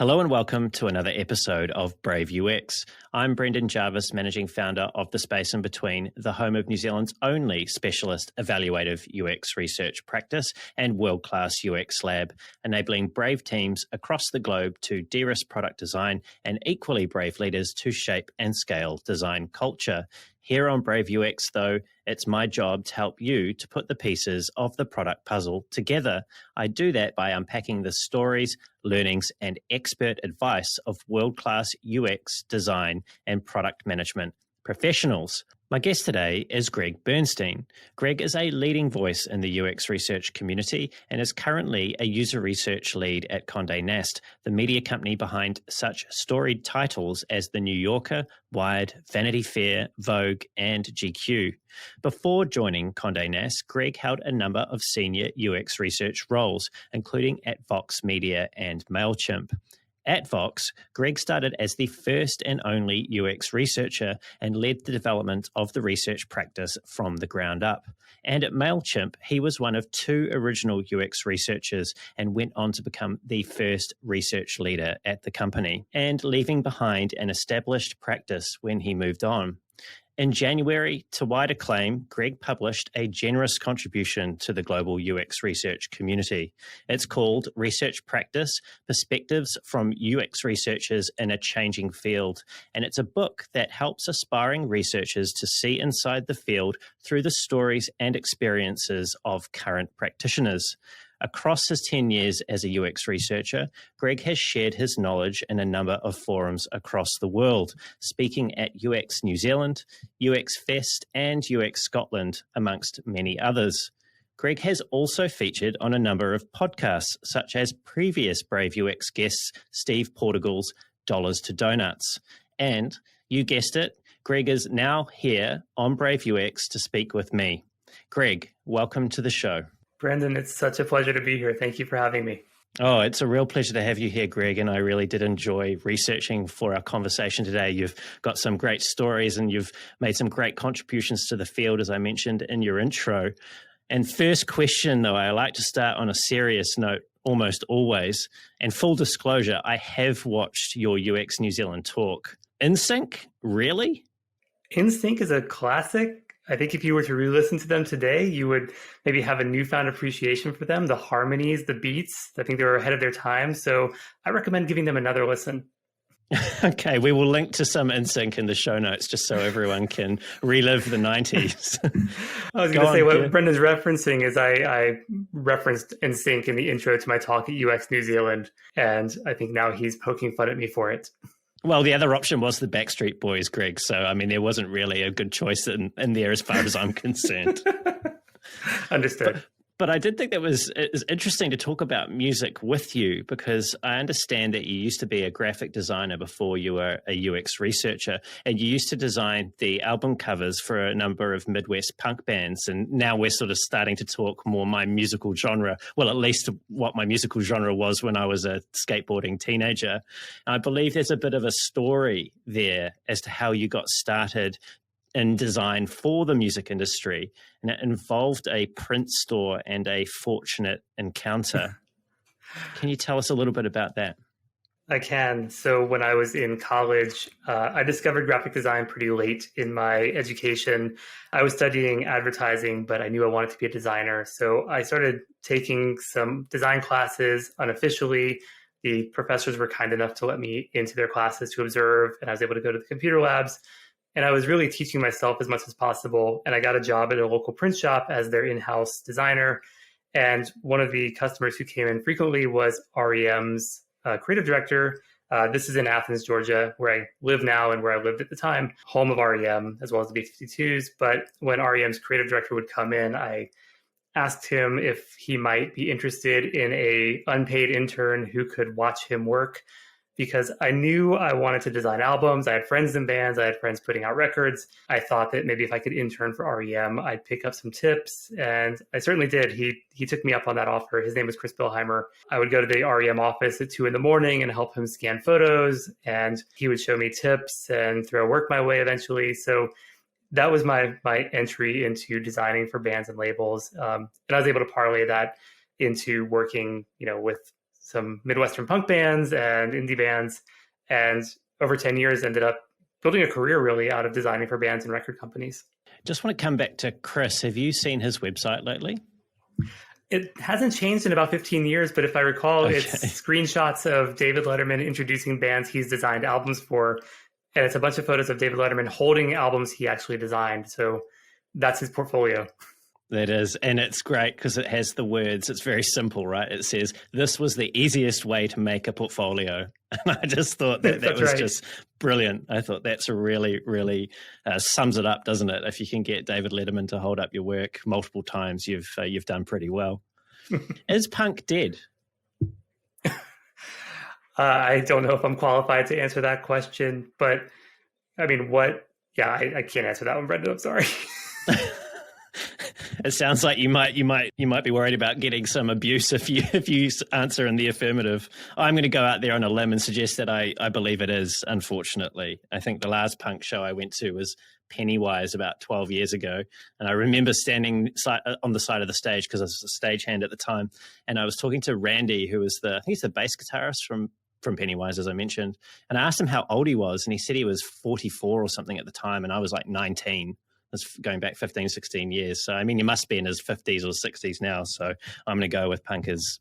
Hello and welcome to another episode of Brave UX. I'm Brendan Jarvis, managing founder of The Space in Between, the home of New Zealand's only specialist evaluative UX research practice and world-class UX lab, enabling brave teams across the globe to de-risk product design and equally brave leaders to shape and scale design culture. Here on Brave UX, though, it's my job to help you to put the pieces of the product puzzle together. I do that by unpacking the stories, learnings, and expert advice of world-class UX, design, and product management professionals. My guest today is Gregg Bernstein. Gregg is a leading voice in the UX research community and is currently a user research lead at Conde Nast, the media company behind such storied titles as The New Yorker, Wired, Vanity Fair, Vogue, and GQ. Before joining Conde Nast, Gregg held a number of senior UX research roles, including at Vox Media and Mailchimp. At Vox, Gregg started as the first and only UX researcher and led the development of the research practice from the ground up. And at Mailchimp, he was one of two original UX researchers and went on to become the first research leader at the company, and leaving behind an established practice when he moved on. In January, to wide acclaim, Gregg published a generous contribution to the global UX research community. It's called Research Practice: Perspectives from UX Researchers in a Changing Field, and it's a book that helps aspiring researchers to see inside the field through the stories and experiences of current practitioners. Across his 10 years as a UX researcher, Gregg has shared his knowledge in a number of forums across the world, speaking at UX New Zealand, UX Fest, and UX Scotland, amongst many others. Gregg has also featured on a number of podcasts, such as previous Brave UX guests Steve Portugal's Dollars to Donuts. And, you guessed it, Gregg is now here on Brave UX to speak with me. Gregg, welcome to the show. Brendan, it's such a pleasure to be here. Thank you for having me. Oh, it's a real pleasure to have you here, Gregg, and I really did enjoy researching for our conversation today. You've got some great stories and you've made some great contributions to the field, as I mentioned in your intro. And first question, though, I like to start on a serious note almost always. And full disclosure, I have watched your UX New Zealand talk. NSYNC, really? NSYNC is a classic. I think if you were to re-listen to them today, you would maybe have a newfound appreciation for them. The harmonies, the beats, I think they were ahead of their time. So I recommend giving them another listen. Okay, we will link to some NSYNC in the show notes just so everyone can relive the 90s. I was going to say what Brendan's referencing is I referenced NSYNC in the intro to my talk at UX New Zealand, and I think now he's poking fun at me for it. Well, the other option was the Backstreet Boys, Gregg. So, I mean, there wasn't really a good choice in there as far as I'm concerned. Understood. But I did think it was interesting to talk about music with you because I understand that you used to be a graphic designer before you were a UX researcher, and you used to design the album covers for a number of Midwest punk bands. And now we're sort of starting to talk more my musical genre, well, at least what my musical genre was when I was a skateboarding teenager. And I believe there's a bit of a story there as to how you got started in design for the music industry, and it involved a print store and a fortunate encounter. Can you tell us a little bit about that? I can. So when I was in college, I discovered graphic design pretty late in my education. I was studying advertising, but I knew I wanted to be a designer. So I started taking some design classes unofficially. The professors were kind enough to let me into their classes to observe, and I was able to go to the computer labs. And I was really teaching myself as much as possible. And I got a job at a local print shop as their in-house designer. And one of the customers who came in frequently was REM's creative director. This is in Athens, Georgia, where I live now and where I lived at the time, home of REM, as well as the B-52s. But when REM's creative director would come in, I asked him if he might be interested in a unpaid intern who could watch him work, because I knew I wanted to design albums. I had friends in bands. I had friends putting out records. I thought that maybe if I could intern for REM, I'd pick up some tips. And I certainly did. He took me up on that offer. His name was Chris Billheimer. I would go to the REM office at 2 a.m. and help him scan photos. And he would show me tips and throw work my way eventually. So that was my entry into designing for bands and labels. And I was able to parlay that into working, with some Midwestern punk bands and indie bands. And over 10 years, ended up building a career really out of designing for bands and record companies. Just want to come back to Chris. Have you seen his website lately? It hasn't changed in about 15 years, but if I recall, Okay. It's screenshots of David Letterman introducing bands he's designed albums for. And it's a bunch of photos of David Letterman holding albums he actually designed. So that's his portfolio. That is, and it's great because it has the words. It's very simple, right? It says, this was the easiest way to make a portfolio. And I just thought that was right. Just brilliant. I thought that's a really, really sums it up, doesn't it? If you can get David Letterman to hold up your work multiple times, you've done pretty well. Is punk dead? I don't know if I'm qualified to answer that question, but I mean, yeah, I can't answer that one, Brendan. I'm sorry. It sounds like you might be worried about getting some abuse if you answer in the affirmative. I'm going to go out there on a limb and suggest that I believe it is, unfortunately. I think the last punk show I went to was Pennywise about 12 years ago. And I remember standing on the side of the stage because I was a stagehand at the time. And I was talking to Randy, who was I think he's the bass guitarist from Pennywise, as I mentioned. And I asked him how old he was. And he said he was 44 or something at the time. And I was like 19. That's going back 15, 16 years. So, I mean, he must be in his 50s or 60s now. So I'm going to go with punk is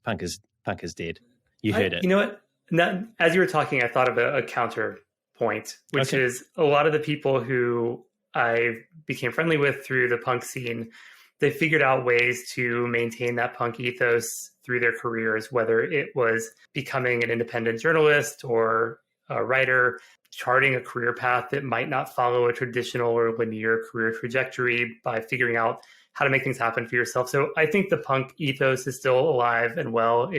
dead. You heard it. You know what? Now, as you were talking, I thought of a counterpoint, which is a lot of the people who I became friendly with through the punk scene, they figured out ways to maintain that punk ethos through their careers, whether it was becoming an independent journalist or a writer, charting a career path that might not follow a traditional or linear career trajectory by figuring out how to make things happen for yourself. So I think the punk ethos is still alive and well.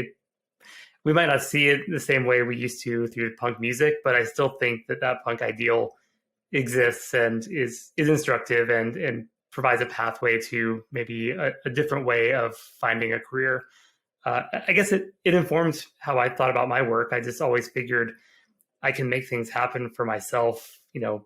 We might not see it the same way we used to through punk music, but I still think that punk ideal exists and is instructive and provides a pathway to maybe a different way of finding a career. I guess it informed how I thought about my work. I just always figured I can make things happen for myself,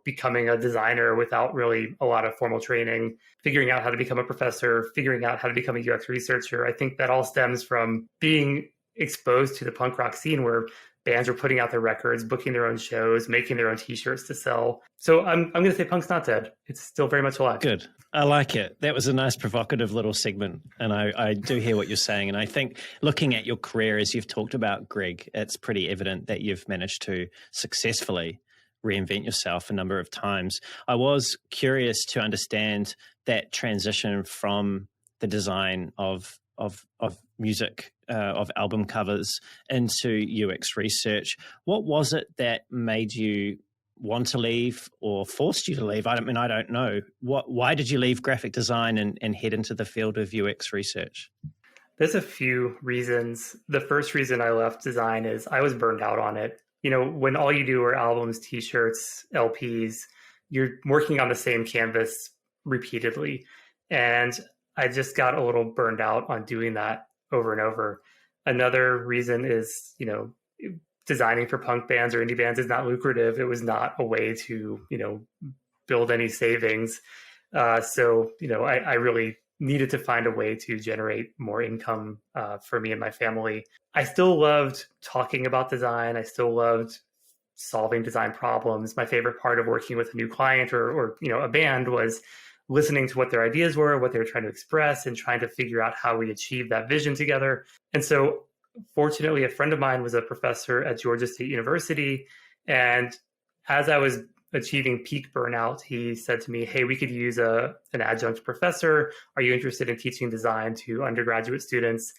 becoming a designer without really a lot of formal training, figuring out how to become a professor, figuring out how to become a UX researcher. I think that all stems from being exposed to the punk rock scene where bands are putting out their records, booking their own shows, making their own t-shirts to sell. So I'm going to say punk's not dead. It's still very much alive. Good. I like it. That was a nice provocative little segment. And I do hear what you're saying. And I think looking at your career, as you've talked about, Greg, it's pretty evident that you've managed to successfully reinvent yourself a number of times. I was curious to understand that transition from the design of music, of album covers into UX research. What was it that made you want to leave or forced you to leave? I don't know. Why did you leave graphic design and head into the field of UX research? There's a few reasons. The first reason I left design is I was burned out on it. When all you do are albums, t-shirts, LPs, you're working on the same canvas repeatedly. And I just got a little burned out on doing that over and over. Another reason is, designing for punk bands or indie bands is not lucrative. It was not a way to, build any savings. So I really needed to find a way to generate more income for me and my family. I still loved talking about design. I still loved solving design problems. My favorite part of working with a new client or a band was listening to what their ideas were, what they were trying to express, and trying to figure out how we achieve that vision together. And so fortunately, a friend of mine was a professor at Georgia State University. And as I was achieving peak burnout, he said to me, hey, we could use an adjunct professor. Are you interested in teaching design to undergraduate students?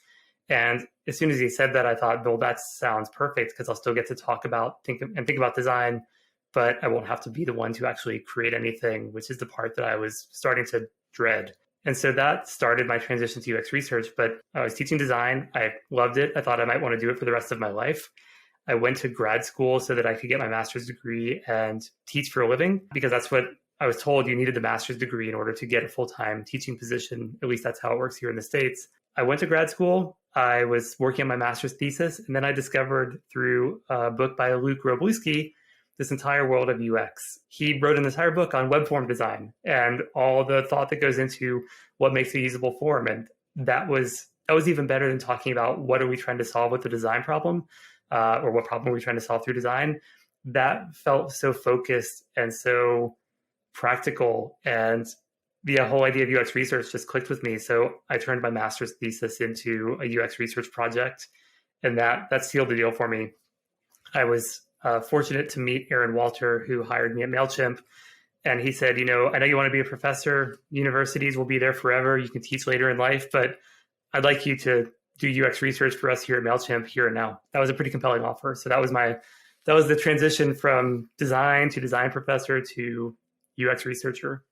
And as soon as he said that, I thought, well, that sounds perfect because I'll still get to talk about, think about design, but I won't have to be the one to actually create anything, which is the part that I was starting to dread. And so that started my transition to UX research. But I was teaching design. I loved it. I thought I might want to do it for the rest of my life. I went to grad school so that I could get my master's degree and teach for a living, because that's what I was told. You needed the master's degree in order to get a full-time teaching position. At least that's how it works here in the States. I went to grad school. I was working on my master's thesis. And then I discovered through a book by Luke Wroblewski this entire world of UX. He wrote an entire book on web form design and all the thought that goes into what makes a usable form. And that was that was even better than talking about what are we trying to solve with the design problem, or what problem are we trying to solve through design. That felt so focused and so practical, and the whole idea of UX research just clicked with me. So I turned my master's thesis into a UX research project, and that sealed the deal for me. I was fortunate to meet Aaron Walter, who hired me at Mailchimp. And he said, I know you want to be a professor. Universities will be there forever. You can teach later in life, but I'd like you to do UX research for us here at Mailchimp here and now. That was a pretty compelling offer. So that was the transition from design to design professor to UX researcher.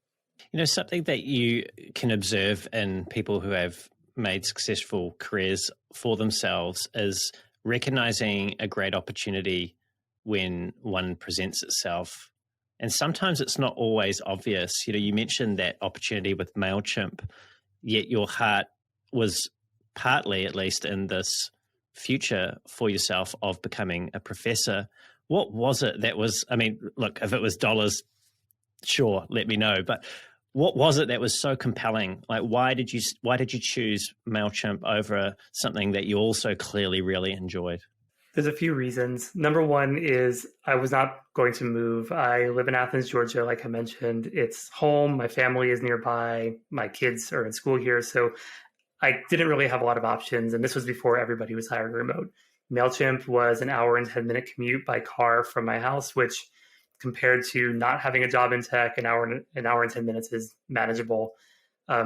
Something that you can observe in people who have made successful careers for themselves is recognizing a great opportunity when one presents itself. And sometimes it's not always obvious. You mentioned that opportunity with Mailchimp, yet your heart was partly, at least, in this future for yourself of becoming a professor. What was it that was, look, if it was dollars, sure, let me know. But what was it that was so compelling? Like, why did you choose Mailchimp over something that you also clearly really enjoyed? There's a few reasons. Number one is I was not going to move. I live in Athens, Georgia, like I mentioned. It's home. My family is nearby. My kids are in school here. So I didn't really have a lot of options. And this was before everybody was hiring remote. Mailchimp was an hour and 10-minute commute by car from my house, which compared to not having a job in tech, an hour and 10 minutes is manageable.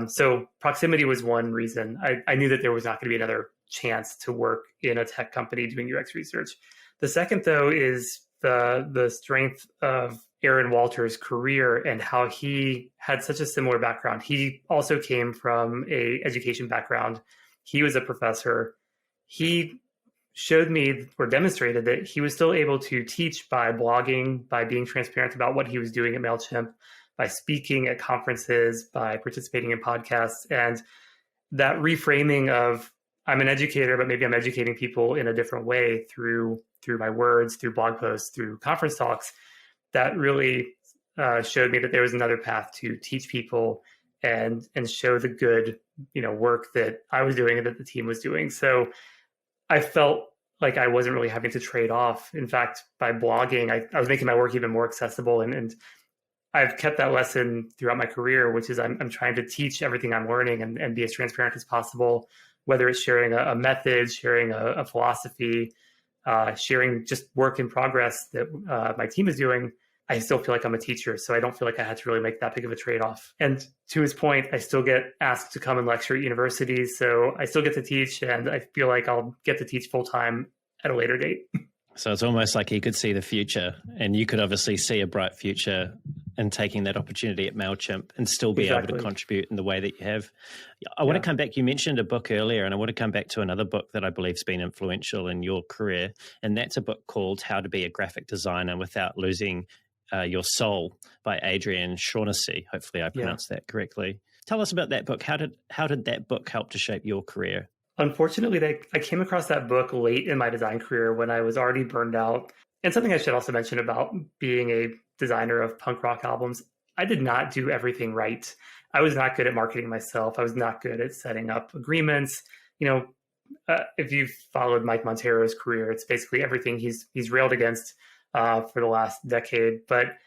So proximity was one reason. I knew that there was not going to be another chance to work in a tech company doing UX research. The second, though, is the strength of Aaron Walter's career and how he had such a similar background. He also came from an education background. He was a professor. He showed me or demonstrated that he was still able to teach by blogging, by being transparent about what he was doing at Mailchimp, by speaking at conferences, by participating in podcasts. And that reframing of I'm an educator, but maybe I'm educating people in a different way through my words, through blog posts, through conference talks, that really showed me that there was another path to teach people and show the good, work that I was doing and that the team was doing. So I felt like I wasn't really having to trade off. In fact, by blogging, I was making my work even more accessible. And I've kept that lesson throughout my career, which is I'm trying to teach everything I'm learning and be as transparent as possible, whether it's sharing a method, sharing a philosophy, sharing just work in progress that my team is doing. I still feel like I'm a teacher, so I don't feel like I had to really make that big of a trade-off. And to his point, I still get asked to come and lecture at universities, so I still get to teach, and I feel like I'll get to teach full-time at a later date. So it's almost like he could see the future, and you could obviously see a bright future in taking that opportunity at Mailchimp and still be able to contribute in the way that you have. I want to come back. You mentioned a book earlier, and I want to come back to another book that I believe has been influential in your career, and that's a book called How to Be a Graphic Designer Without Losing Your Soul by Adrian Shaughnessy. Hopefully I pronounced that correctly. Tell us about that book. How did that book help to shape your career? Unfortunately, I came across that book late in my design career when I was already burned out. And something I should also mention about being a designer of punk rock albums, I did not do everything right. I was not good at marketing myself. I was not good at setting up agreements. If you've followed Mike Montero's career, it's basically everything he's railed against for the last decade. But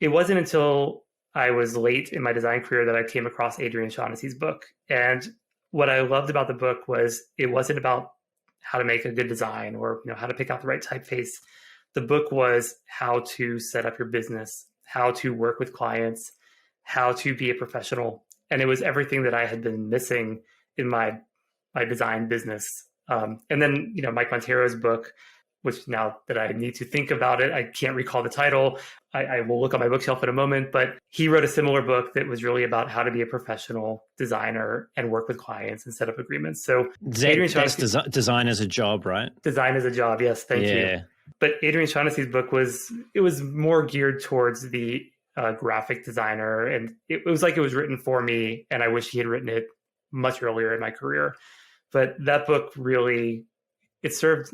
it wasn't until I was late in my design career that I came across Adrian Shaughnessy's book. And what I loved about the book was it wasn't about how to make a good design or how to pick out the right typeface. The book was how to set up your business, how to work with clients, how to be a professional. And it was everything that I had been missing in my design business. And then, Mike Montero's book, which now that I need to think about it, I can't recall the title. I will look on my bookshelf in a moment, but he wrote a similar book that was really about how to be a professional designer and work with clients and set up agreements. So that's design as a job, right? Design as a job. Yes. Thank you. But Adrian Shaughnessy's book was more geared towards the graphic designer. And it was like it was written for me. And I wish he had written it much earlier in my career. But that book really, it served,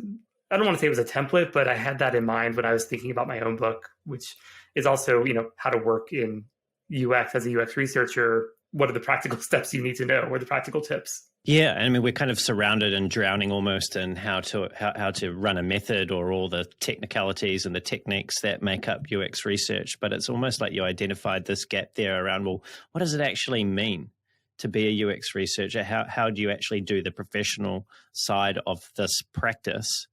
I don't want to say it was a template, but I had that in mind when I was thinking about my own book, which is also, how to work in UX as a UX researcher, what are the practical steps you need to know, or the practical tips. Yeah, I mean, we're kind of surrounded and drowning almost in how to run a method or all the technicalities and the techniques that make up UX research. But it's almost like you identified this gap there around, well, what does it actually mean to be a UX researcher? How do you actually do the professional side of this practice?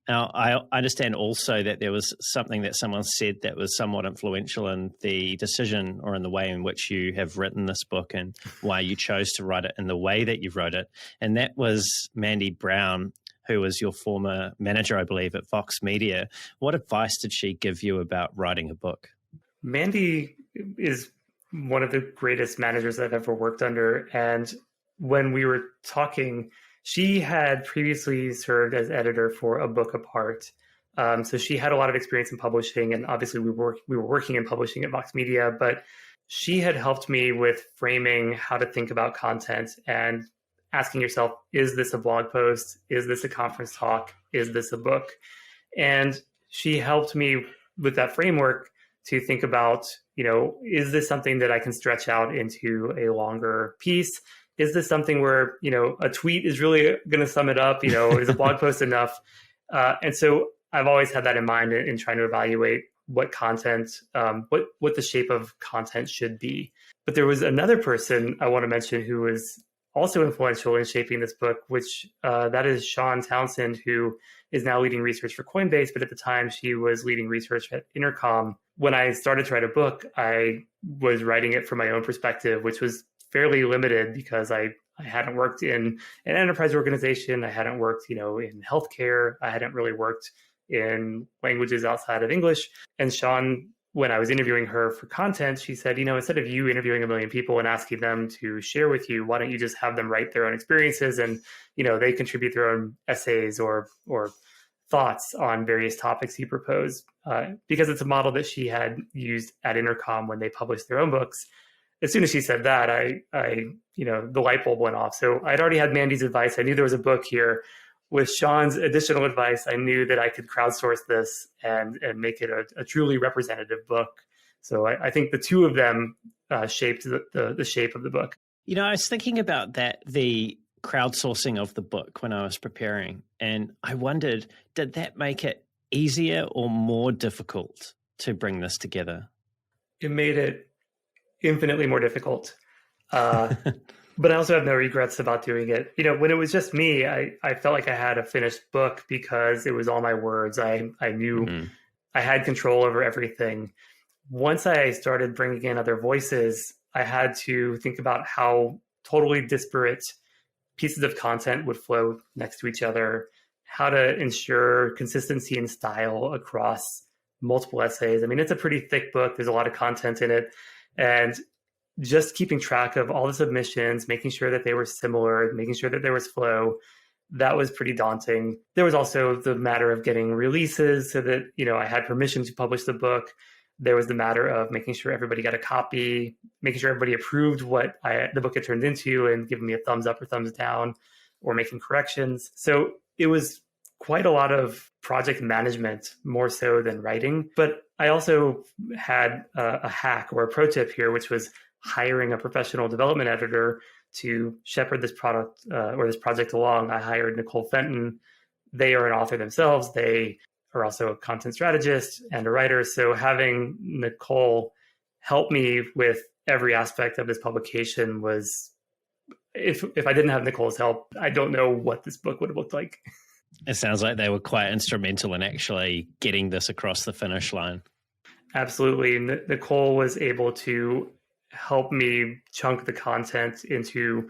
Now, I understand also that there was something that someone said that was somewhat influential in the decision or in the way in which you have written this book and why you chose to write it in the way that you wrote it. And that was Mandy Brown, who was your former manager, I believe, at Vox Media. What advice did she give you about writing a book? Mandy is one of the greatest managers I've ever worked under. And when we were talking, she had previously served as editor for A Book Apart. So she had a lot of experience in publishing, and obviously we were working in publishing at Vox Media, but she had helped me with framing how to think about content and asking yourself, is this a blog post? Is this a conference talk? Is this a book? And she helped me with that framework to think about, is this something that I can stretch out into a longer piece? Is this something where, a tweet is really going to sum it up? Is a blog post enough? And so I've always had that in mind in trying to evaluate what content, what the shape of content should be. But there was another person I want to mention who was also influential in shaping this book, which that is Sean Townsend, who is now leading research for Coinbase. But at the time, she was leading research at Intercom. When I started to write a book, I was writing it from my own perspective, which was fairly limited because I hadn't worked in an enterprise organization. I hadn't worked, in healthcare. I hadn't really worked in languages outside of English. And Sean, when I was interviewing her for content, she said, instead of you interviewing a million people and asking them to share with you, why don't you just have them write their own experiences and, they contribute their own essays or thoughts on various topics you propose, because it's a model that she had used at Intercom when they published their own books. As soon as she said that, the light bulb went off. So I'd already had Mandy's advice. I knew there was a book here. With Sean's additional advice, I knew that I could crowdsource this and make it a truly representative book. So I think the two of them shaped the shape of the book. I was thinking about that, the crowdsourcing of the book when I was preparing, and I wondered, did that make it easier or more difficult to bring this together? It made it infinitely more difficult. But I also have no regrets about doing it. When it was just me, I felt like I had a finished book because it was all my words. I knew I had control over everything. Once I started bringing in other voices, I had to think about how totally disparate pieces of content would flow next to each other, how to ensure consistency in style across multiple essays. I mean, it's a pretty thick book. There's a lot of content in it. And just keeping track of all the submissions, making sure that they were similar, making sure that there was flow, that was pretty daunting. There was also the matter of getting releases so that, I had permission to publish the book. There was the matter of making sure everybody got a copy, making sure everybody approved what the book had turned into and giving me a thumbs up or thumbs down or making corrections. So it was quite a lot of project management, more so than writing. But I also had a hack or a pro tip here, which was hiring a professional development editor to shepherd this product or this project along. I hired Nicole Fenton. They are an author themselves. They are also a content strategist and a writer. So having Nicole help me with every aspect of this publication was, if I didn't have Nicole's help, I don't know what this book would have looked like. It sounds like they were quite instrumental in actually getting this across the finish line. Absolutely. Nicole was able to help me chunk the content into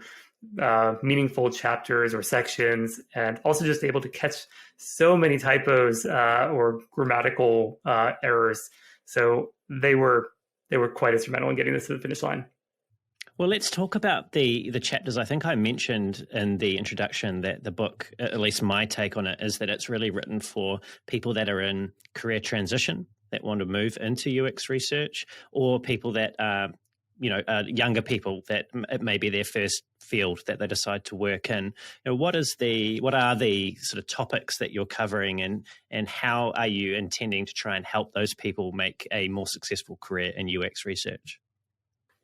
meaningful chapters or sections, and also just able to catch so many typos or grammatical errors. So they were quite instrumental in getting this to the finish line. Well, let's talk about the chapters. I think I mentioned in the introduction that the book, at least my take on it, is that it's really written for people that are in career transition, that want to move into UX research, or people that are, younger people that it may be their first field that they decide to work in. What are the sort of topics that you're covering, and how are you intending to try and help those people make a more successful career in UX research?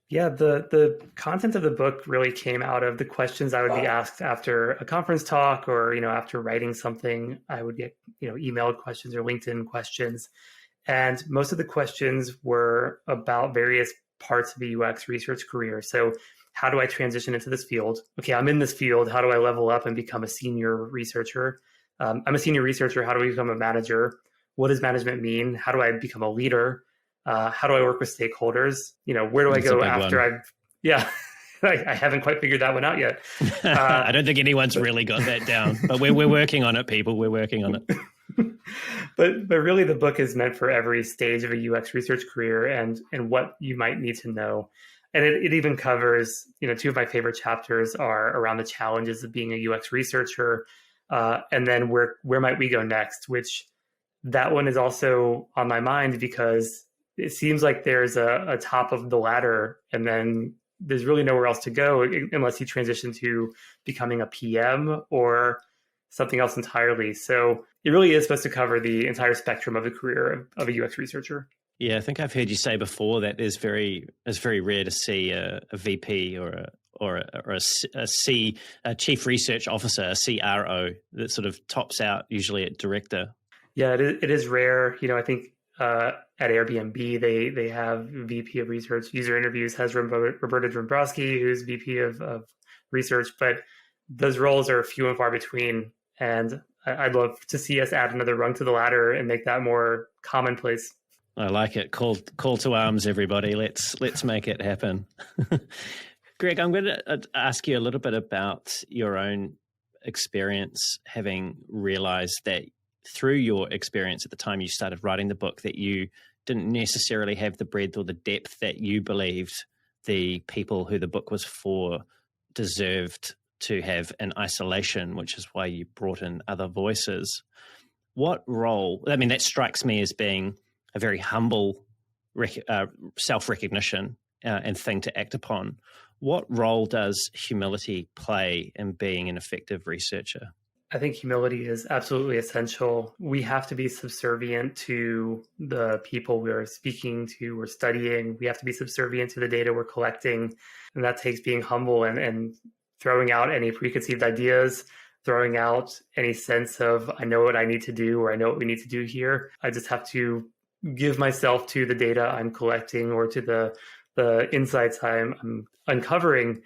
Yeah, the content of the book really came out of the questions I would be asked after a conference talk or, after writing something. I would get, emailed questions or LinkedIn questions. And most of the questions were about various parts of the UX research career. So how do I transition into this field? Okay, I'm in this field. How do I level up and become a senior researcher? I'm a senior researcher. How do I become a manager? What does management mean? How do I become a leader? How do I work with stakeholders? Where do I That's a go big after one. I've, yeah, I haven't quite figured that one out yet. I don't think anyone's really got that down, but we're working on it, people. We're working on it. but really the book is meant for every stage of a UX research career and what you might need to know. And it even covers, two of my favorite chapters are around the challenges of being a UX researcher. And then where might we go next, which that one is also on my mind because it seems like there's a top of the ladder and then there's really nowhere else to go unless you transition to becoming a PM or something else entirely. So it really is supposed to cover the entire spectrum of the career of a UX researcher. Yeah, I think I've heard you say before that it's very rare to see a VP or a chief research officer, a CRO that sort of tops out usually at director. Yeah, it is rare. I think at Airbnb they have VP of research. User Interviews has Roberta Dombrowski, who's VP of research, but those roles are few and far between. And I'd love to see us add another rung to the ladder and make that more commonplace. I like it. Call to arms, everybody. Let's make it happen. Greg, I'm going to ask you a little bit about your own experience, having realized that through your experience at the time you started writing the book that you didn't necessarily have the breadth or the depth that you believed the people who the book was for deserved to have in isolation, which is why you brought in other voices. What role, that strikes me as being a very humble self-recognition and thing to act upon. What role does humility play in being an effective researcher? I think humility is absolutely essential. We have to be subservient to the people we're speaking to, we're studying. We have to be subservient to the data we're collecting. And that takes being humble and throwing out any preconceived ideas, throwing out any sense of, I know what I need to do, or I know what we need to do here. I just have to give myself to the data I'm collecting or to the insights I'm uncovering.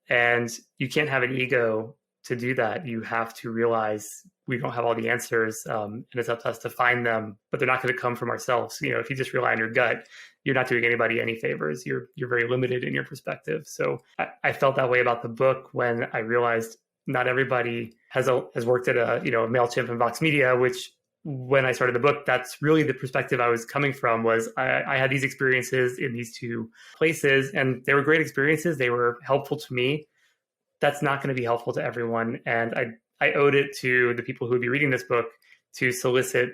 And you can't have an ego to do that. You have to realize we don't have all the answers, and it's up to us to find them, but they're not going to come from ourselves. If you just rely on your gut, you're not doing anybody any favors. You're very limited in your perspective. So I felt that way about the book when I realized not everybody has worked at a Mailchimp and Vox Media, which when I started the book, that's really the perspective I was coming from. Was I had these experiences in these two places, and they were great experiences. They were helpful to me. That's not going to be helpful to everyone. And I owed it to the people who would be reading this book to solicit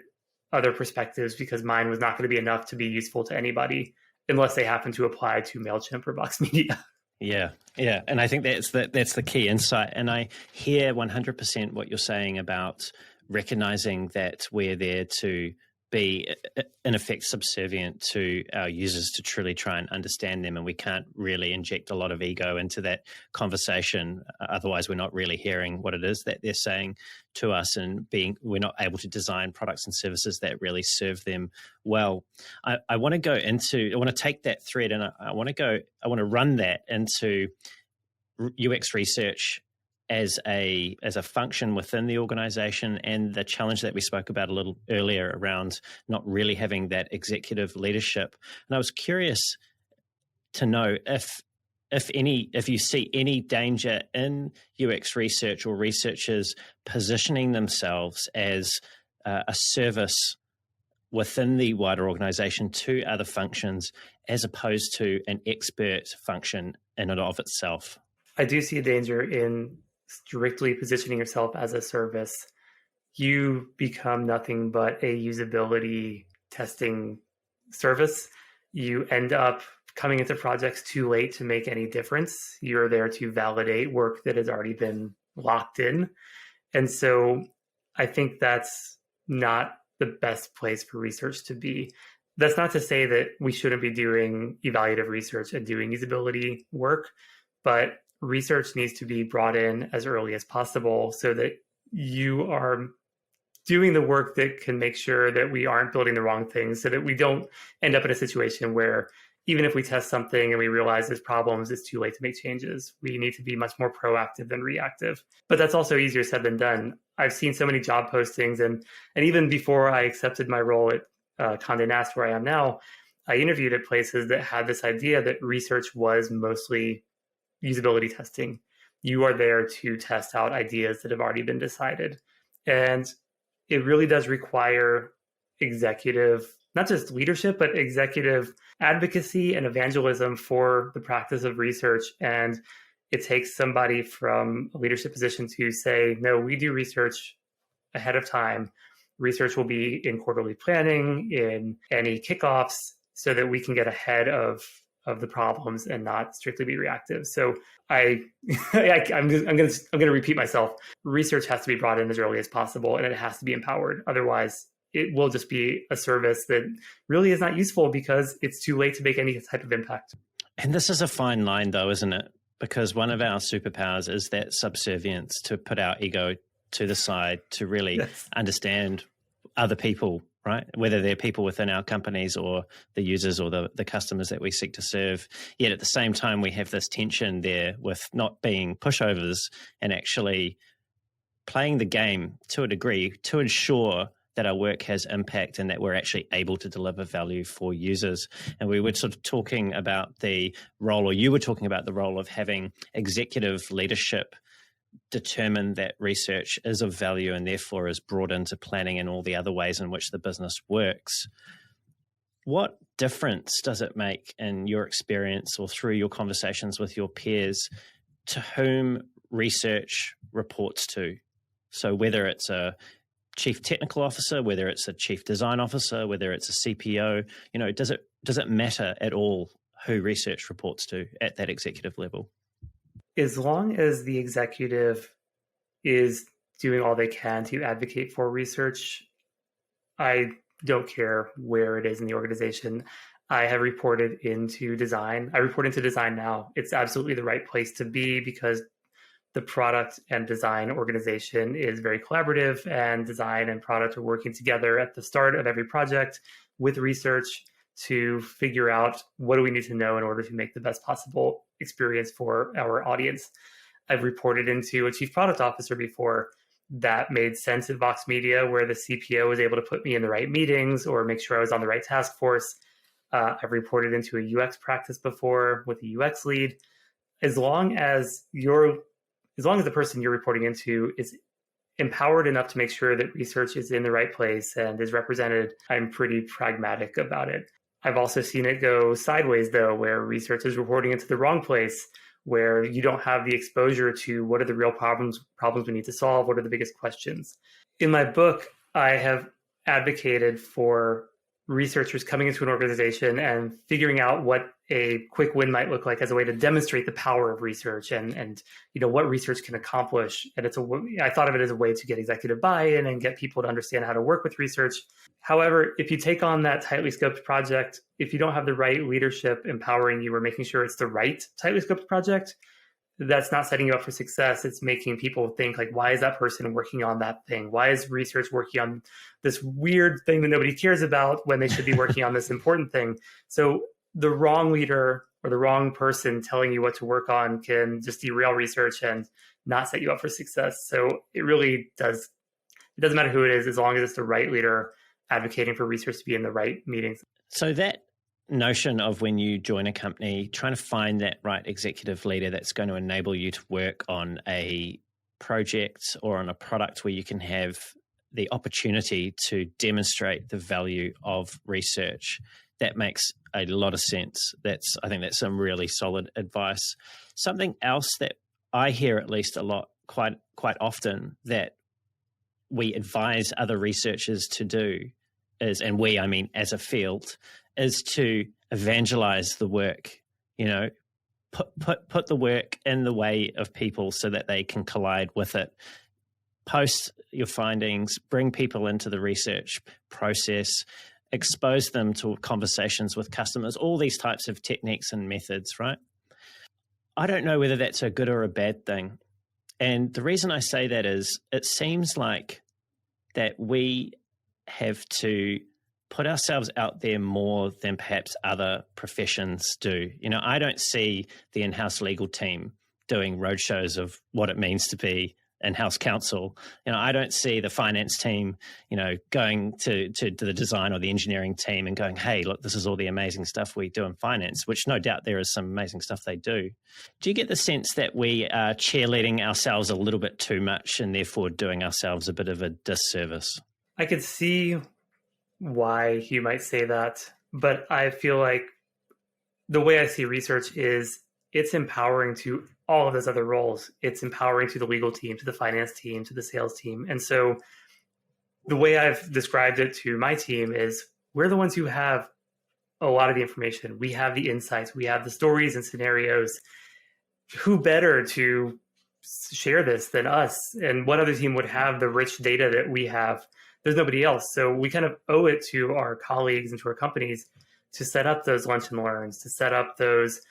other perspectives because mine was not going to be enough to be useful to anybody unless they happen to apply to Mailchimp or Vox Media. Yeah. And I think that's the key insight. And I hear 100% what you're saying about recognizing that we're there to be, in effect, subservient to our users to truly try and understand them. And we can't really inject a lot of ego into that conversation. Otherwise, we're not really hearing what it is that they're saying to us, and we're not able to design products and services that really serve them well. I want to take that thread and I want to run that into UX research as a function within the organization, and the challenge that we spoke about a little earlier around not really having that executive leadership. And I was curious to know if you see any danger in UX research or researchers positioning themselves as a service within the wider organization to other functions as opposed to an expert function in and of itself. I do see a danger in strictly positioning yourself as a service. You become nothing but a usability testing service. You end up coming into projects too late to make any difference. You're there to validate work that has already been locked in. And so I think that's not the best place for research to be. That's not to say that we shouldn't be doing evaluative research and doing usability work, but research needs to be brought in as early as possible so that you are doing the work that can make sure that we aren't building the wrong things, so that we don't end up in a situation where even if we test something and we realize there's problems, it's too late to make changes. We need to be much more proactive than reactive. But that's also easier said than done. I've seen so many job postings, and even before I accepted my role at Conde Nast, where I am now, I interviewed at places that had this idea that research was mostly usability testing. You are there to test out ideas that have already been decided. And it really does require executive, not just leadership, but executive advocacy and evangelism for the practice of research. And it takes somebody from a leadership position to say, no, we do research ahead of time. Research will be in quarterly planning, in any kickoffs, so that we can get ahead of the problems and not strictly be reactive. So I'm going to repeat myself. Research has to be brought in as early as possible, and it has to be empowered. Otherwise, it will just be a service that really is not useful because it's too late to make any type of impact. And this is a fine line, though, isn't it? Because one of our superpowers is that subservience, to put our ego to the side, to really understand other people, right? Whether they're people within our companies or the users or the customers that we seek to serve. Yet at the same time, we have this tension there with not being pushovers and actually playing the game to a degree to ensure that our work has impact and that we're actually able to deliver value for users. And we were sort of talking about the role, or you were talking about the role of having executive leadership determine that research is of value and therefore is brought into planning and all the other ways in which the business works. What difference does it make in your experience or through your conversations with your peers to whom research reports to? So whether it's a chief technical officer, whether it's a chief design officer, whether it's a CPO, does it matter at all who research reports to at that executive level? As long as the executive is doing all they can to advocate for research, I don't care where it is in the organization. I have reported into design. I report into design now. It's absolutely the right place to be because the product and design organization is very collaborative, and design and product are working together at the start of every project with research to figure out what do we need to know in order to make the best possible experience for our audience. I've reported into a chief product officer before. That made sense at Vox Media, where the CPO was able to put me in the right meetings or make sure I was on the right task force. I've reported into a UX practice before with a UX lead. As long as the person you're reporting into is empowered enough to make sure that research is in the right place and is represented, I'm pretty pragmatic about it. I've also seen it go sideways, though, where research is reporting into the wrong place, where you don't have the exposure to what are the real problems we need to solve, what are the biggest questions. In my book, I have advocated for researchers coming into an organization and figuring out what a quick win might look like as a way to demonstrate the power of research and what research can accomplish. And I thought of it as a way to get executive buy-in and get people to understand how to work with research. However, if you take on that tightly scoped project, if you don't have the right leadership empowering you or making sure it's the right tightly scoped project, that's not setting you up for success. It's making people think, like, why is that person working on that thing? Why is research working on this weird thing that nobody cares about when they should be working on this important thing? So the wrong leader or the wrong person telling you what to work on can just derail research and not set you up for success. So it doesn't matter who it is, as long as it's the right leader advocating for research to be in the right meetings. So that notion of when you join a company, trying to find that right executive leader that's going to enable you to work on a project or on a product where you can have the opportunity to demonstrate the value of research, that makes a lot of sense. I think that's some really solid advice. Something else that I hear at least a lot, quite often, that we advise other researchers to do is, and we, I mean, as a field, is to evangelize the work, put the work in the way of people so that they can collide with it. Post your findings, bring people into the research process, expose them to conversations with customers, all these types of techniques and methods, right? I don't know whether that's a good or a bad thing. And the reason I say that is it seems like that we have to put ourselves out there more than perhaps other professions do. I don't see the in-house legal team doing roadshows of what it means to be in-house counsel. I don't see the finance team, going to the design or the engineering team and going, hey, look, this is all the amazing stuff we do in finance, which no doubt there is some amazing stuff they do. Do you get the sense that we are cheerleading ourselves a little bit too much and therefore doing ourselves a bit of a disservice? I could see why you might say that, but I feel like the way I see research is it's empowering to all of those other roles. It's empowering to the legal team, to the finance team, to the sales team. And so the way I've described it to my team is we're the ones who have a lot of the information. We have the insights, we have the stories and scenarios. Who better to share this than us? And what other team would have the rich data that we have? There's nobody else. So we kind of owe it to our colleagues and to our companies to set up those lunch and learns, to set up those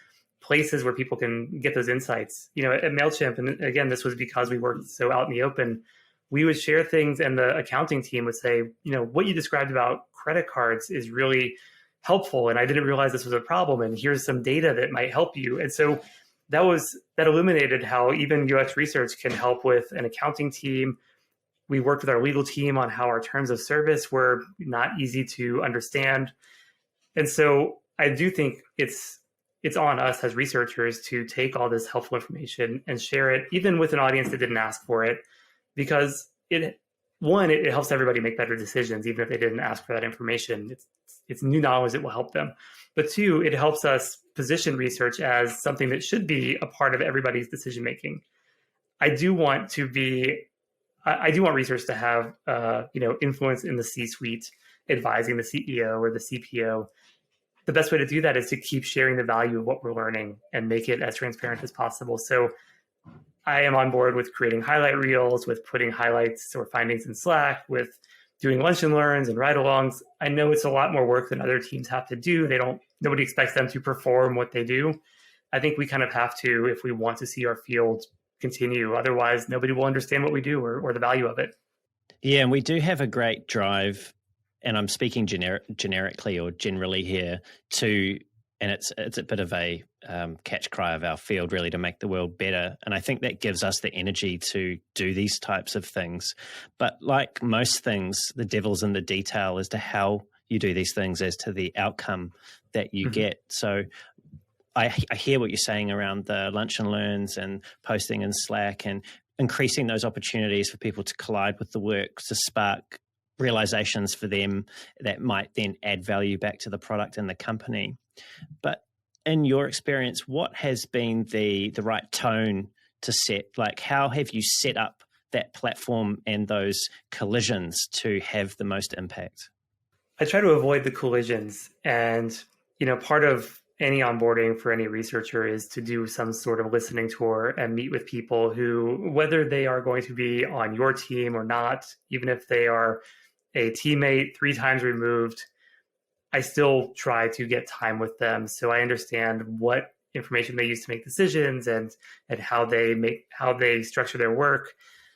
places where people can get those insights. At Mailchimp, and again, this was because we worked so out in the open, we would share things and the accounting team would say, what you described about credit cards is really helpful. And I didn't realize this was a problem. And here's some data that might help you. And so that illuminated how even UX research can help with an accounting team. We worked with our legal team on how our terms of service were not easy to understand. And so I do think it's on us as researchers to take all this helpful information and share it, even with an audience that didn't ask for it, because it helps everybody make better decisions, even if they didn't ask for that information. It's new knowledge that will help them. But two, it helps us position research as something that should be a part of everybody's decision making. I do want research to have influence in the C-suite, advising the CEO or the CPO. The best way to do that is to keep sharing the value of what we're learning and make it as transparent as possible. So I am on board with creating highlight reels, with putting highlights or findings in Slack, with doing lunch and learns and ride-alongs. I know it's a lot more work than other teams have to do. Nobody expects them to perform what they do. I think we kind of have to, if we want to see our field continue. Otherwise, nobody will understand what we do or the value of it. Yeah, and we do have a great drive, and I'm speaking generically or generally here, and it's a bit of a catch cry of our field, really, to make the world better. And I think that gives us the energy to do these types of things. But like most things, the devil's in the detail as to how you do these things, as to the outcome that you get. So I hear what you're saying around the lunch and learns and posting in Slack and increasing those opportunities for people to collide with the work, to spark realizations for them that might then add value back to the product and the company. But in your experience, what has been the right tone to set? Like, how have you set up that platform and those collisions to have the most impact? I try to avoid the collisions. And, part of any onboarding for any researcher is to do some sort of listening tour and meet with people who, whether they are going to be on your team or not, even if they are a teammate 3 times removed, I still try to get time with them so I understand what information they use to make decisions and how they structure their work,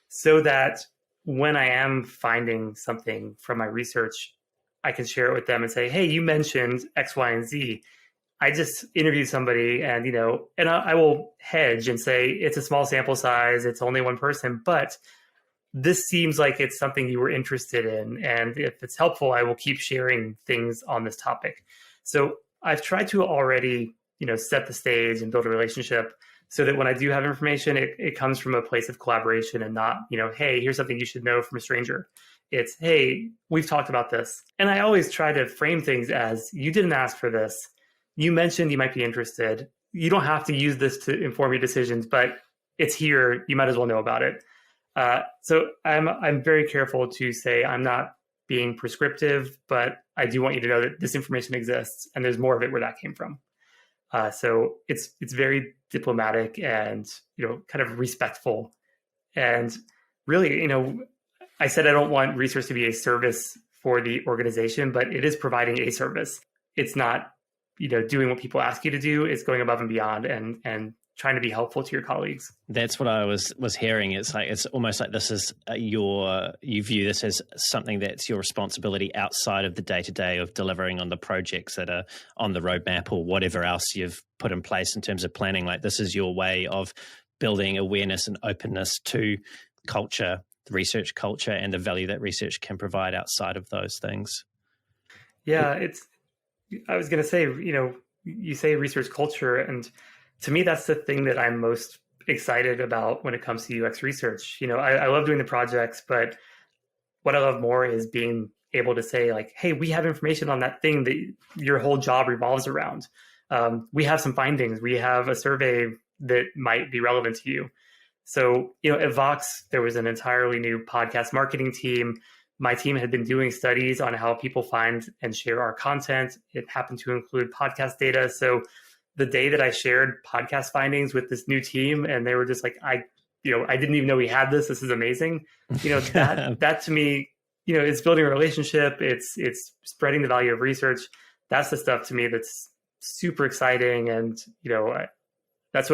so that when I am finding something from my research, I can share it with them and say, hey, you mentioned X, Y, and Z. I just interviewed somebody and I will hedge and say, it's a small sample size, it's only one person, but this seems like it's something you were interested in. And if it's helpful, I will keep sharing things on this topic. So I've tried to already, set the stage and build a relationship so that when I do have information, it comes from a place of collaboration and not, hey, here's something you should know from a stranger. It's, hey, we've talked about this. And I always try to frame things as, you didn't ask for this. You mentioned you might be interested. You don't have to use this to inform your decisions, but it's here. You might as well know about it. So I'm very careful to say I'm not being prescriptive, but I do want you to know that this information exists and there's more of it where that came from. So it's very diplomatic and, kind of respectful. And really, I said I don't want research to be a service for the organization, but it is providing a service. It's not, doing what people ask you to do. It's going above and beyond and trying to be helpful to your colleagues. That's what I was hearing. It's almost like this is you view this as something that's your responsibility outside of the day-to-day of delivering on the projects that are on the roadmap or whatever else you've put in place in terms of planning. Like, this is your way of building awareness and openness to culture, the research culture, and the value that research can provide outside of those things. Yeah, I was going to say, you say research culture, and to me, that's the thing that I'm most excited about when it comes to UX research. I love doing the projects, but what I love more is being able to say, like, hey, we have information on that thing that your whole job revolves around. We have some findings. We have a survey that might be relevant to you. So, at Vox, there was an entirely new podcast marketing team. My team had been doing studies on how people find and share our content. It happened to include podcast data. So the day that I shared podcast findings with this new team, and they were just like, I didn't even know we had this. This is amazing. That to me, it's building a relationship. It's spreading the value of research. That's the stuff to me that's super exciting. And, that's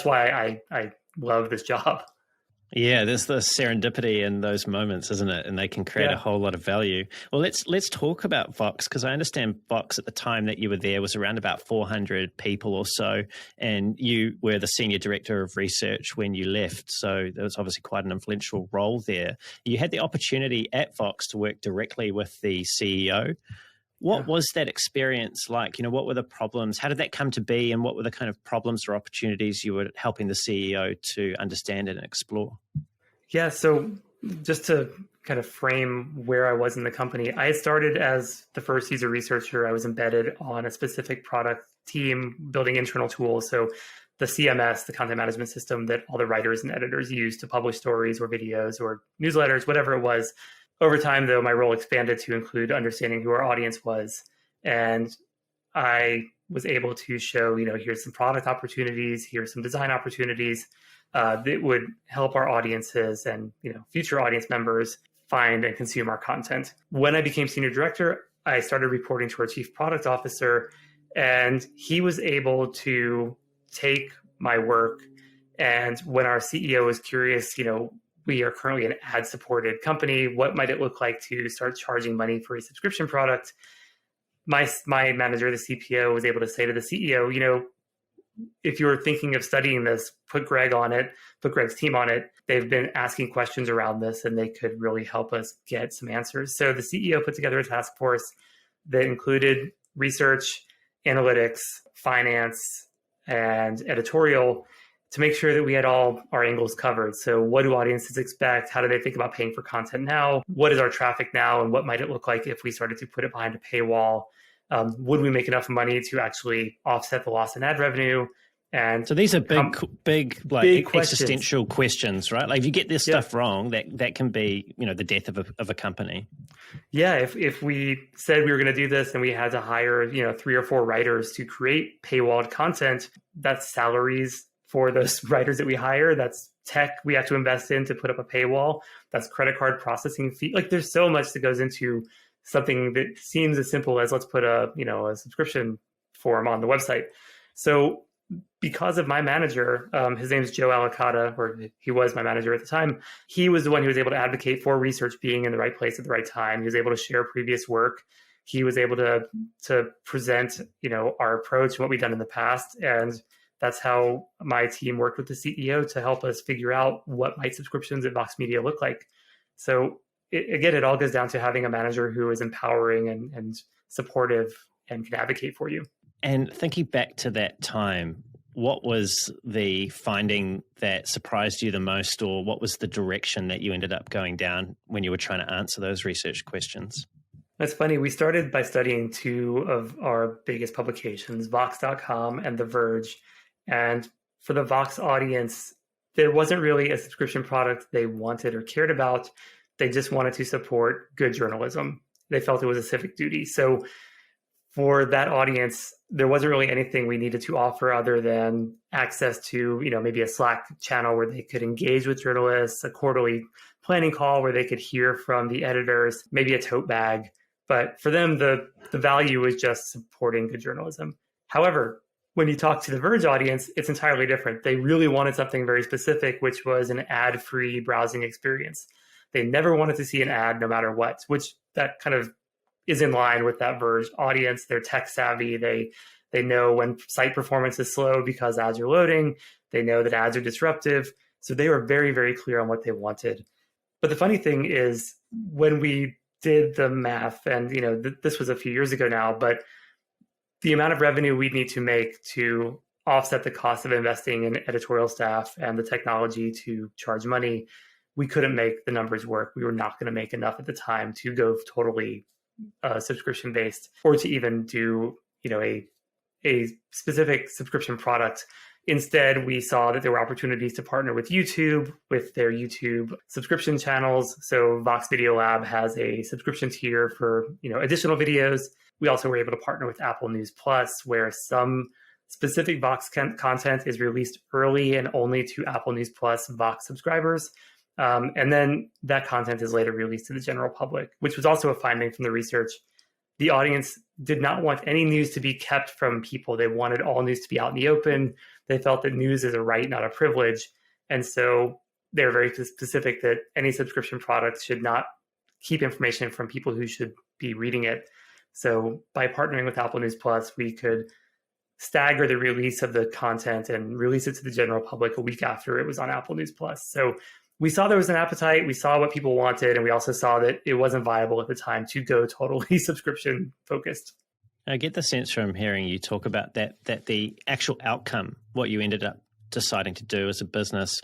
why I love this job. Yeah, there's the serendipity in those moments, isn't it? And they can create a whole lot of value. Well, let's talk about Vox, because I understand Vox at the time that you were there was around about 400 people or so, and you were the senior director of research when you left. So there was obviously quite an influential role there. You had the opportunity at Vox to work directly with the CEO. What was that experience like? What were the problems? How did that come to be? And what were the kind of problems or opportunities you were helping the CEO to understand and explore? Yeah, so just to kind of frame where I was in the company, I had started as the first user researcher. I was embedded on a specific product team building internal tools. So the CMS, the content management system that all the writers and editors use to publish stories or videos or newsletters, whatever it was. Over time, though, my role expanded to include understanding who our audience was. And I was able to show, here's some product opportunities, here's some design opportunities that would help our audiences and, future audience members find and consume our content. When I became senior director, I started reporting to our chief product officer, and he was able to take my work. And when our CEO was curious, we are currently an ad-supported company. What might it look like to start charging money for a subscription product? My manager, the CPO, was able to say to the CEO, if you're thinking of studying this, put Gregg on it, put Gregg's team on it. They've been asking questions around this, and they could really help us get some answers. So the CEO put together a task force that included research, analytics, finance, and editorial to make sure that we had all our angles covered. So what do audiences expect? How do they think about paying for content now? What is our traffic now? And what might it look like if we started to put it behind a paywall? Would we make enough money to actually offset the loss in ad revenue? And so these are big existential questions, right? Like, if you get this stuff wrong, that can be, the death of a company. Yeah, if we said we were going to do this and we had to hire, 3 or 4 writers to create paywalled content, that's salaries for those writers that we hire. That's tech we have to invest in to put up a paywall. That's credit card processing fee. Like, there's so much that goes into something that seems as simple as let's put a subscription form on the website. So because of my manager, his name is Joe Alicata, or he was my manager at the time, he was the one who was able to advocate for research being in the right place at the right time. He was able to share previous work. He was able to present, our approach and what we've done in the past. And that's how my team worked with the CEO to help us figure out what might subscriptions at Vox Media look like. So it all goes down to having a manager who is empowering and supportive and can advocate for you. And thinking back to that time, what was the finding that surprised you the most, or what was the direction that you ended up going down when you were trying to answer those research questions? That's funny. We started by studying 2 of our biggest publications, Vox.com and The Verge. And for the Vox audience, there wasn't really a subscription product they wanted or cared about. They just wanted to support good journalism. They felt it was a civic duty. So for that audience, there wasn't really anything we needed to offer other than access to, maybe a Slack channel where they could engage with journalists, a quarterly planning call where they could hear from the editors, maybe a tote bag. But for them, the value was just supporting good journalism. However, when you talk to the Verge audience, it's entirely different. They really wanted something very specific, which was an ad-free browsing experience. They never wanted to see an ad no matter what, which that kind of is in line with that Verge audience. They're tech savvy. They know when site performance is slow because ads are loading. They know that ads are disruptive. So they were very, very clear on what they wanted. But the funny thing is when we did the math, and this was a few years ago now, but the amount of revenue we'd need to make to offset the cost of investing in editorial staff and the technology to charge money, we couldn't make the numbers work. We were not going to make enough at the time to go totally subscription based, or to even do a specific subscription product. Instead, we saw that there were opportunities to partner with YouTube, with their YouTube subscription channels. So Vox Video Lab has a subscription tier for additional videos. We also were able to partner with Apple News Plus, where some specific Vox content is released early and only to Apple News Plus Vox subscribers. And then that content is later released to the general public, which was also a finding from the research. The audience did not want any news to be kept from people. They wanted all news to be out in the open. They felt that news is a right, not a privilege. And so they're very specific that any subscription product should not keep information from people who should be reading it. So by partnering with Apple News Plus, we could stagger the release of the content and release it to the general public a week after it was on Apple News Plus. So we saw there was an appetite, we saw what people wanted, and we also saw that it wasn't viable at the time to go totally subscription focused. I get the sense from hearing you talk about that the actual outcome, what you ended up deciding to do as a business,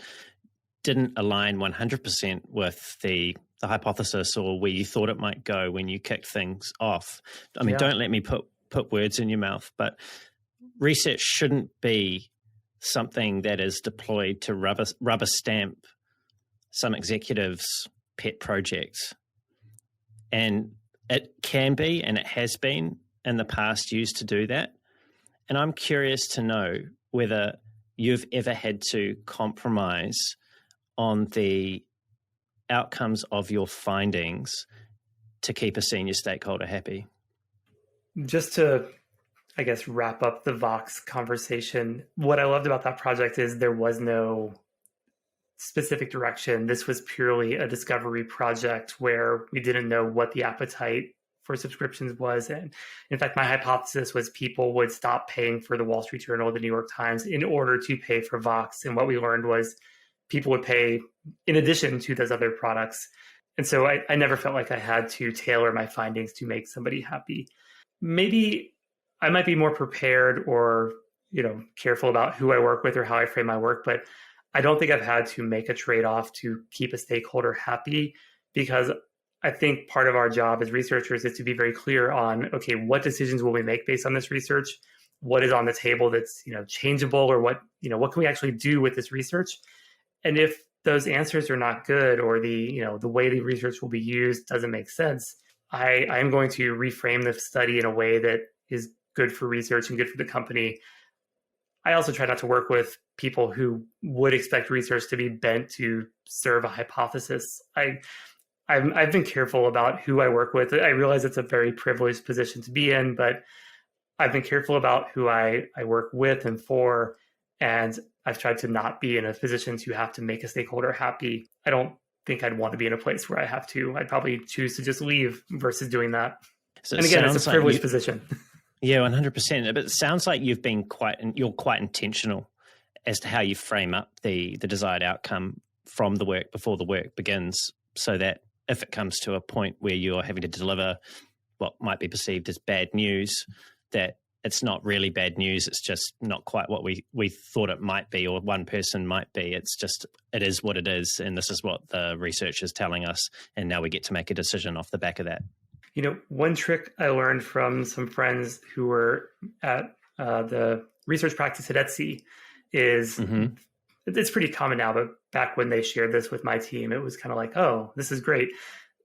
didn't align 100% with the hypothesis or where you thought it might go when you kicked things off. I mean, Don't let me put words in your mouth, but research shouldn't be something that is deployed to rubber stamp some executive's pet project. And it can be, and it has been in the past, used to do that. And I'm curious to know whether you've ever had to compromise on the outcomes of your findings to keep a senior stakeholder happy. Just to, I guess, wrap up the Vox conversation, what I loved about that project is there was no specific direction. This was purely a discovery project where we didn't know what the appetite for subscriptions was. And in fact, my hypothesis was people would stop paying for the Wall Street Journal or the New York Times in order to pay for Vox. And what we learned was people would pay in addition to those other products. And so I never felt like I had to tailor my findings to make somebody happy. Maybe I might be more prepared or, careful about who I work with or how I frame my work, but I don't think I've had to make a trade-off to keep a stakeholder happy, because I think part of our job as researchers is to be very clear on, okay, what decisions will we make based on this research? What is on the table that's, changeable, or what can we actually do with this research? And if those answers are not good, or the way the research will be used doesn't make sense, I am going to reframe the study in a way that is good for research and good for the company. I also try not to work with people who would expect research to be bent to serve a hypothesis. I've been careful about who I work with. I realize it's a very privileged position to be in, but I've been careful about who I work with and for, and I've tried to not be in a position to have to make a stakeholder happy. I don't think I'd want to be in a place where I have to. I'd probably choose to just leave versus doing that. So and again, it's a privileged position. Yeah, 100%. But it sounds like you're quite intentional as to how you frame up the desired outcome from the work before the work begins, so that if it comes to a point where you're having to deliver what might be perceived as bad news, that it's not really bad news. It's just not quite what we thought it might be, or one person might be. It's just, it is what it is. And this is what the research is telling us. And now we get to make a decision off the back of that. One trick I learned from some friends who were at the research practice at Etsy is, it's pretty common now, but back when they shared this with my team, it was kind of like, oh, this is great.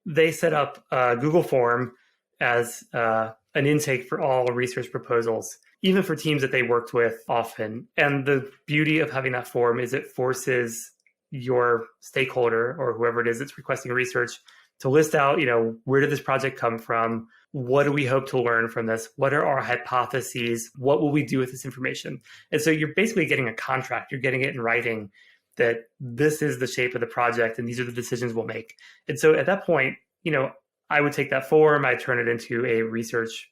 They set up a Google form as an intake for all research proposals, even for teams that they worked with often. And the beauty of having that form is it forces your stakeholder or whoever it is that's requesting research to list out, where did this project come from? What do we hope to learn from this? What are our hypotheses? What will we do with this information? And so you're basically getting a contract. You're getting it in writing that this is the shape of the project and these are the decisions we'll make. And so at that point, I would take that form, I turn it into a research,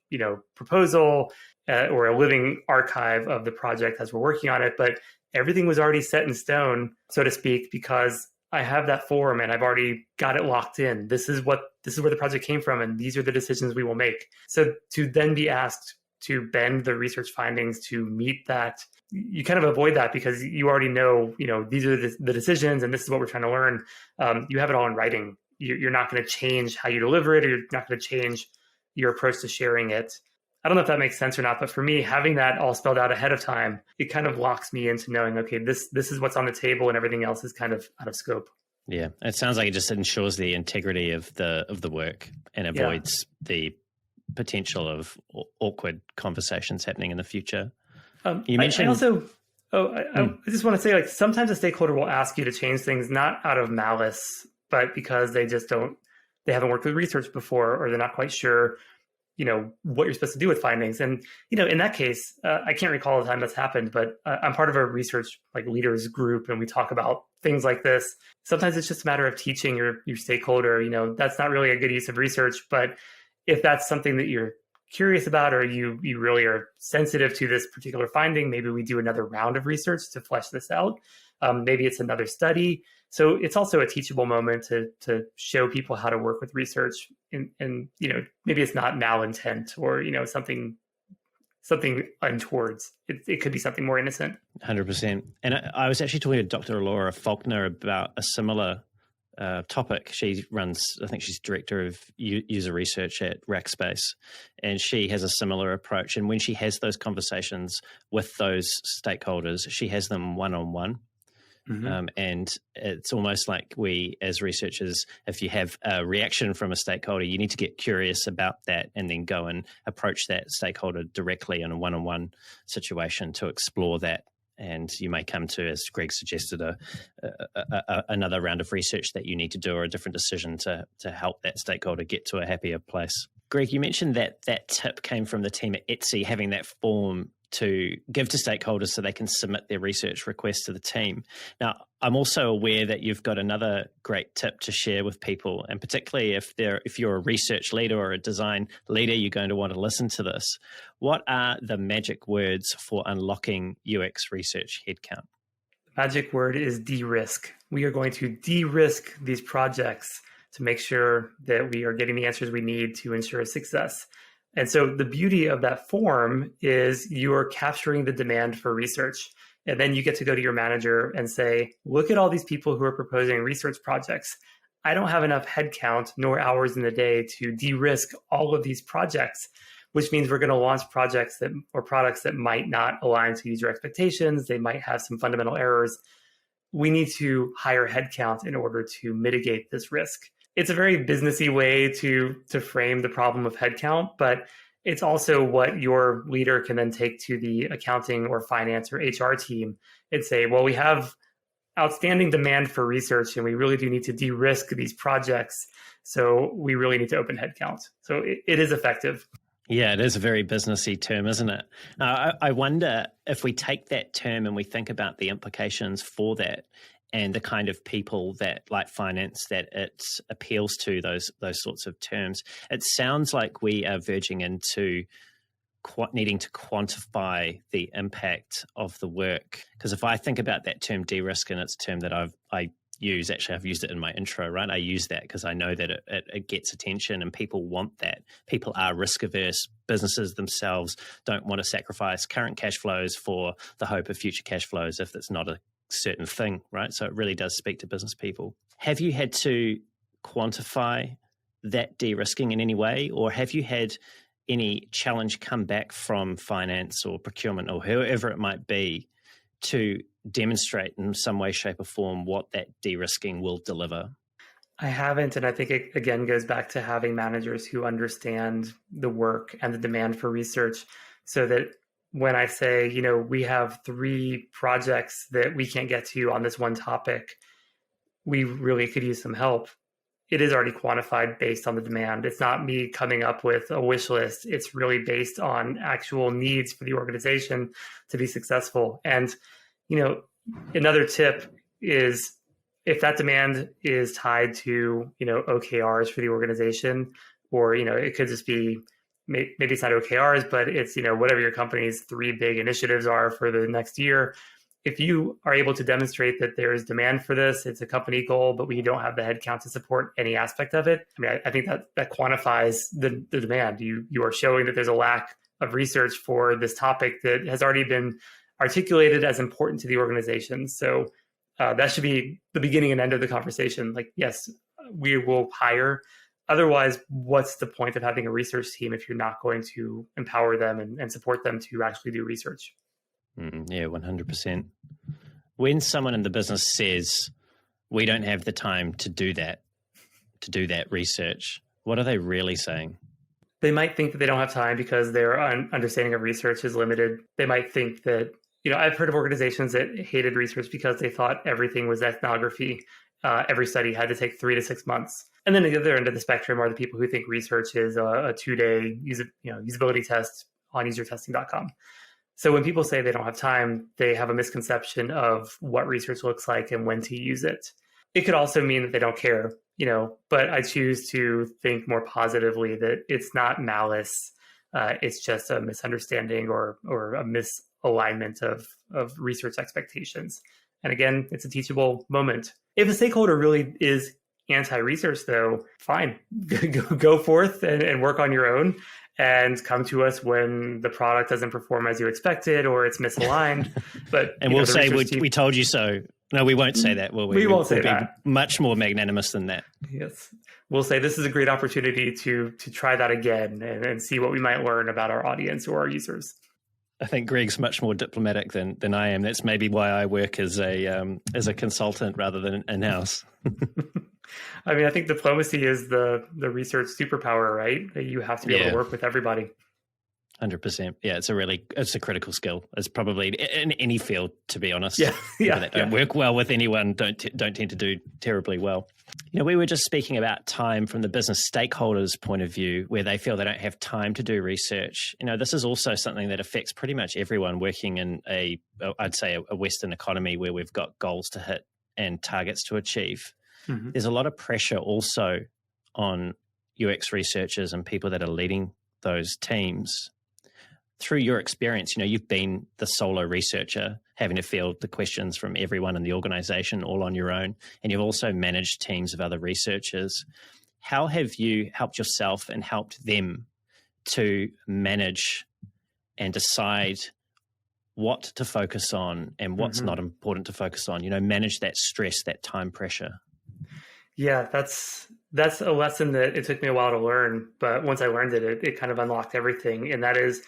proposal or a living archive of the project as we're working on it. But everything was already set in stone, so to speak, because I have that form and I've already got it locked in. This is where the project came from, and these are the decisions we will make. So to then be asked to bend the research findings to meet that, you kind of avoid that because you already know, these are the decisions and this is what we're trying to learn. You have it all in writing. You're not going to change how you deliver it, or you're not going to change your approach to sharing it. I don't know if that makes sense or not, but for me, having that all spelled out ahead of time, it kind of locks me into knowing, okay, this is what's on the table and everything else is kind of out of scope. Yeah, it sounds like it just ensures the integrity of the work and avoids the potential of awkward conversations happening in the future. You mentioned I just want to say, sometimes a stakeholder will ask you to change things not out of malice, but because they haven't worked with research before, or they're not quite sure what you're supposed to do with findings. And, in that case, I can't recall the time that's happened, but I'm part of a research leaders group, and we talk about things like this. Sometimes it's just a matter of teaching your stakeholder, that's not really a good use of research, but if that's something that you're curious about, or you really are sensitive to this particular finding, maybe we do another round of research to flesh this out. Maybe it's another study. So it's also a teachable moment to show people how to work with research, and maybe it's not malintent or something untowards. It could be something more innocent. 100%. And I was actually talking to Dr. Laura Faulkner about a similar topic. She runs, I think she's director of user research at Rackspace, and she has a similar approach. And when she has those conversations with those stakeholders, she has them one-on-one. Mm-hmm. And it's almost like we, as researchers, if you have a reaction from a stakeholder, you need to get curious about that and then go and approach that stakeholder directly in a one-on-one situation to explore that. And you may come to, as Greg suggested, another round of research that you need to do, or a different decision to help that stakeholder get to a happier place. Greg, you mentioned that tip came from the team at Etsy, having that form to give to stakeholders so they can submit their research requests to the team. Now, I'm also aware that you've got another great tip to share with people, and particularly if you're a research leader or a design leader, you're going to want to listen to this. What are the magic words for unlocking UX research headcount? The magic word is de-risk. We are going to de-risk these projects to make sure that we are getting the answers we need to ensure success. And so the beauty of that form is you are capturing the demand for research. And then you get to go to your manager and say, look at all these people who are proposing research projects. I don't have enough headcount nor hours in the day to de-risk all of these projects, which means we're going to launch projects or products that might not align to user expectations. They might have some fundamental errors. We need to hire headcount in order to mitigate this risk. It's a very businessy way to frame the problem of headcount, but it's also what your leader can then take to the accounting or finance or HR team and say, well, we have outstanding demand for research and we really do need to de-risk these projects. So we really need to open headcount. So it is effective. Yeah, it is a very businessy term, isn't it? I wonder if we take that term and we think about the implications for that, and the kind of people that, like finance, that it appeals to, those sorts of terms. It sounds like we are verging into needing to quantify the impact of the work. Because if I think about that term de-risk, and it's a term that I use, actually I've used it in my intro, right? I use that because I know that it gets attention and people want that. People are risk averse. Businesses themselves don't want to sacrifice current cash flows for the hope of future cash flows if it's not a certain thing, right? So it really does speak to business people. Have you had to quantify that de-risking in any way, or have you had any challenge come back from finance or procurement or whoever it might be to demonstrate in some way, shape or form what that de-risking will deliver? I haven't, and I think it again goes back to having managers who understand the work and the demand for research, so that when I say, we have 3 projects that we can't get to on this one topic, we really could use some help, it is already quantified based on the demand. It's not me coming up with a wish list. It's really based on actual needs for the organization to be successful. And, another tip is if that demand is tied to, OKRs for the organization, or, it could just be, maybe it's not OKRs, but it's, whatever your company's 3 big initiatives are for the next year. If you are able to demonstrate that there is demand for this, it's a company goal, but we don't have the headcount to support any aspect of it. I mean, I think that quantifies the demand. You are showing that there's a lack of research for this topic that has already been articulated as important to the organization. So that should be the beginning and end of the conversation. Like, yes, we will hire. Otherwise, what's the point of having a research team if you're not going to empower them and support them to actually do research? Yeah, 100%. When someone in the business says, we don't have the time to do that research, what are they really saying? They might think that they don't have time because their understanding of research is limited. They might think that, I've heard of organizations that hated research because they thought everything was ethnography. Every study had to take 3 to 6 months. And then the other end of the spectrum are the people who think research is a 2-day usability test on usertesting.com. So when people say they don't have time, they have a misconception of what research looks like and when to use it. It could also mean that they don't care, but I choose to think more positively that it's not malice. It's just a misunderstanding or a misalignment of research expectations. And again, it's a teachable moment. If a stakeholder really is anti-research, though, fine, go forth and work on your own. And come to us when the product doesn't perform as you expected or it's misaligned. But we'll say we told you so. No, we won't say that, will we? We won't say that. Be much more magnanimous than that. Yes, we'll say this is a great opportunity to try that again and see what we might learn about our audience or our users. I think Greg's much more diplomatic than I am. That's maybe why I work as a consultant rather than in-house. I mean, I think diplomacy is the research superpower, right? You have to be able to work with everybody. 100%. Yeah, it's a critical skill. It's probably in any field, to be honest. Yeah. People that don't work well with anyone don't tend to do terribly well. We were just speaking about time from the business stakeholders' point of view, where they feel they don't have time to do research. This is also something that affects pretty much everyone working in a Western economy where we've got goals to hit and targets to achieve. Mm-hmm. There's a lot of pressure also on UX researchers and people that are leading those teams. Through your experience, you've been the solo researcher, having to field the questions from everyone in the organization all on your own, and you've also managed teams of other researchers. How have you helped yourself and helped them to manage and decide what to focus on and what's not important to focus on? Manage that stress, that time pressure. Yeah, that's a lesson that it took me a while to learn, but once I learned it kind of unlocked everything. And that is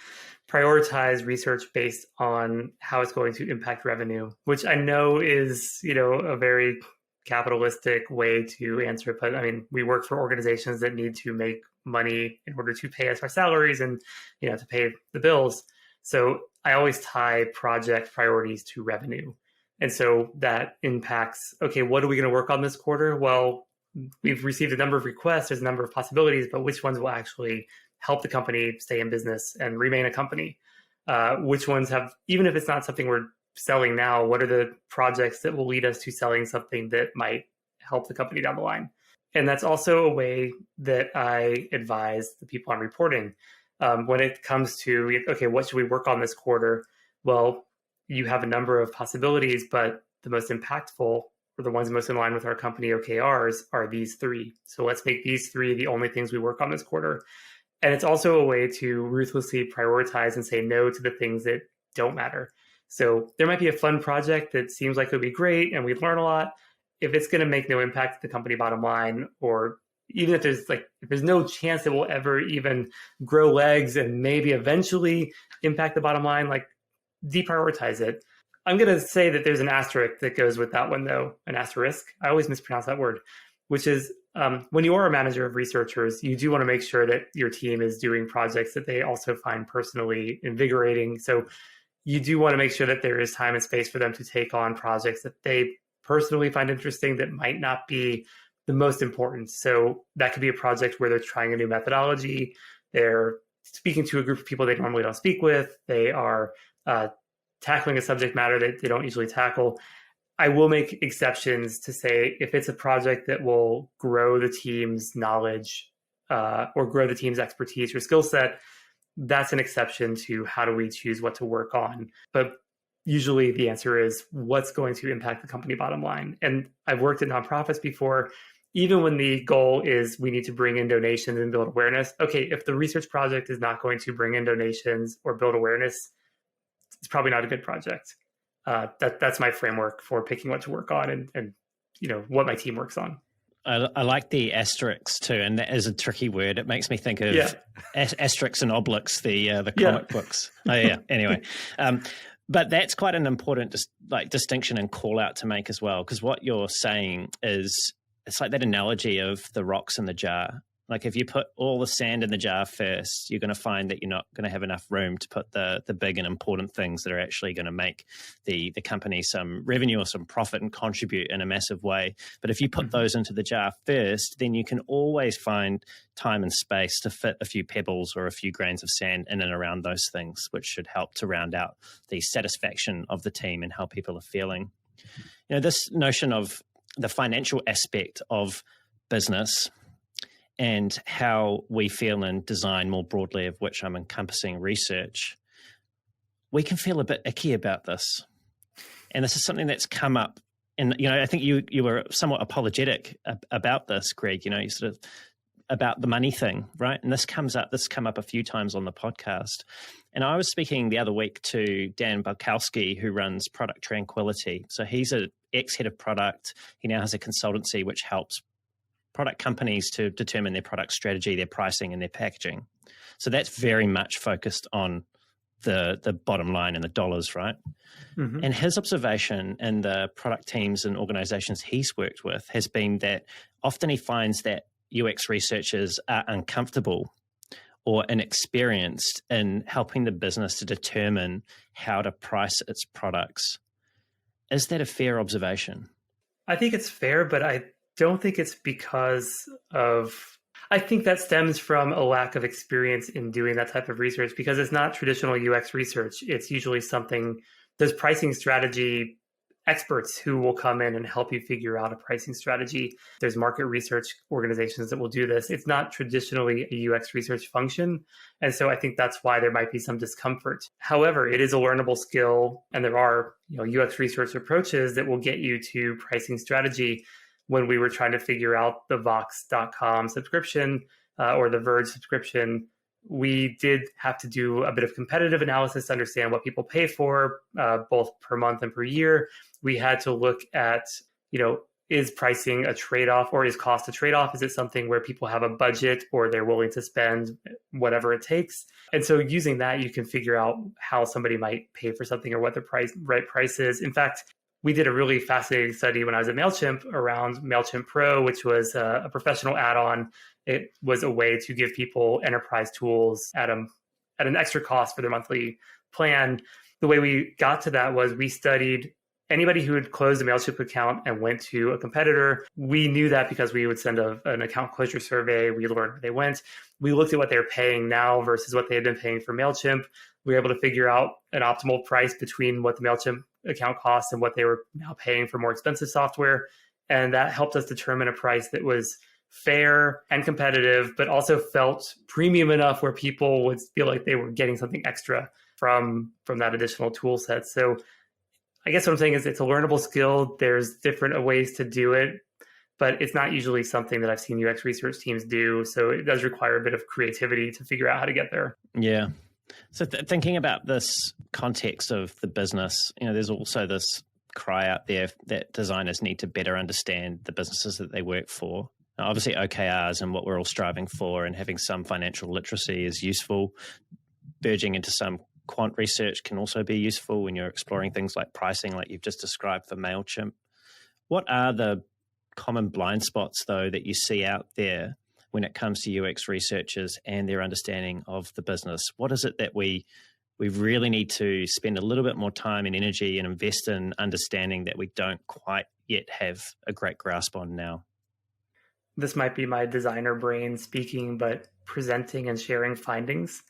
prioritize research based on how it's going to impact revenue, which I know is, a very capitalistic way to answer it. But I mean, we work for organizations that need to make money in order to pay us our salaries and, to pay the bills. So I always tie project priorities to revenue. And so that impacts, okay, what are we going to work on this quarter? Well, we've received a number of requests, there's a number of possibilities, but which ones will actually help the company stay in business and remain a company? Which ones have, even if it's not something we're selling now, what are the projects that will lead us to selling something that might help the company down the line? And that's also a way that I advise the people I'm reporting. When it comes to, okay, what should we work on this quarter? Well, you have a number of possibilities, but the most impactful, or the ones most in line with our company OKRs, are these 3. So let's make these 3 the only things we work on this quarter. And it's also a way to ruthlessly prioritize and say no to the things that don't matter. So there might be a fun project that seems like it would be great and we'd learn a lot. If it's going to make no impact to the company bottom line, or even if there's no chance it will ever even grow legs and maybe eventually impact the bottom line, deprioritize it. I'm going to say that there's an asterisk that goes with that one, though, an asterisk. I always mispronounce that word, which is when you are a manager of researchers, you do want to make sure that your team is doing projects that they also find personally invigorating. So you do want to make sure that there is time and space for them to take on projects that they personally find interesting that might not be the most important. So that could be a project where they're trying a new methodology. They're speaking to a group of people they normally don't speak with. They are tackling a subject matter that they don't usually tackle. I will make exceptions to say if it's a project that will grow the team's knowledge or grow the team's expertise or skill set, that's an exception to how do we choose what to work on. But usually the answer is what's going to impact the company bottom line. And I've worked at nonprofits before. Even when the goal is we need to bring in donations and build awareness, okay, if the research project is not going to bring in donations or build awareness, it's probably not a good project. That's my framework for picking what to work on and what my team works on. I like the asterisks too, and that is a tricky word. It makes me think of asterisks and obliques, the comic books. Oh yeah. Anyway, but that's quite an important distinction and call out to make as well, because what you're saying is it's like that analogy of the rocks in the jar. Like if you put all the sand in the jar first, you're going to find that you're not going to have enough room to put the big and important things that are actually going to make the company some revenue or some profit and contribute in a massive way. But if you put those into the jar first, then you can always find time and space to fit a few pebbles or a few grains of sand in and around those things, which should help to round out the satisfaction of the team and how people are feeling. This notion of the financial aspect of business and how we feel in design more broadly, of which I'm encompassing research, we can feel a bit icky about this. And this is something that's come up. And, I think you were somewhat apologetic about this, Gregg, you sort of about the money thing, right? And this come up a few times on the podcast. And I was speaking the other week to Dan Balkowski, who runs Product Tranquility. So he's an ex-head of product. He now has a consultancy which helps product companies to determine their product strategy, their pricing, and their packaging. So that's very much focused on the bottom line and the dollars, right? Mm-hmm. And his observation in the product teams and organizations he's worked with has been that often he finds that UX researchers are uncomfortable or inexperienced in helping the business to determine how to price its products. Is that a fair observation? I think it's fair, but I don't think it's because of, I think that stems from a lack of experience in doing that type of research, because it's not traditional UX research. It's usually there's pricing strategy experts who will come in and help you figure out a pricing strategy. There's market research organizations that will do this. It's not traditionally a UX research function. And so I think that's why there might be some discomfort. However, it is a learnable skill, and there are UX research approaches that will get you to pricing strategy. When we were trying to figure out the Vox.com subscription or the Verge subscription, we did have to do a bit of competitive analysis to understand what people pay for, both per month and per year. We had to look at, is pricing a trade-off or is cost a trade-off? Is it something where people have a budget or they're willing to spend whatever it takes? And so using that, you can figure out how somebody might pay for something or what the right price is. In fact, we did a really fascinating study when I was at Mailchimp around Mailchimp Pro, which was a professional add-on. It was a way to give people enterprise tools at an extra cost for their monthly plan. The way we got to that was we studied anybody who had closed a Mailchimp account and went to a competitor. We knew that because we would send an account closure survey. We learned where they went. We looked at what they're paying now versus what they had been paying for Mailchimp. We were able to figure out an optimal price between what the Mailchimp account costs and what they were now paying for more expensive software. And that helped us determine a price that was fair and competitive, but also felt premium enough where people would feel like they were getting something extra from that additional tool set. So I guess what I'm saying is it's a learnable skill. There's different ways to do it, but it's not usually something that I've seen UX research teams do. So it does require a bit of creativity to figure out how to get there. Yeah. So thinking about this context of the business, there's also this cry out there that designers need to better understand the businesses that they work for. Now, obviously, OKRs and what we're all striving for and having some financial literacy is useful. Verging into some quant research can also be useful when you're exploring things like pricing, like you've just described for Mailchimp. What are the common blind spots, though, that you see out there when it comes to UX researchers and their understanding of the business? What is it that we we really need to spend a little bit more time and energy and invest in understanding that we don't quite yet have a great grasp on now. This might be my designer brain speaking, but presenting and sharing findings.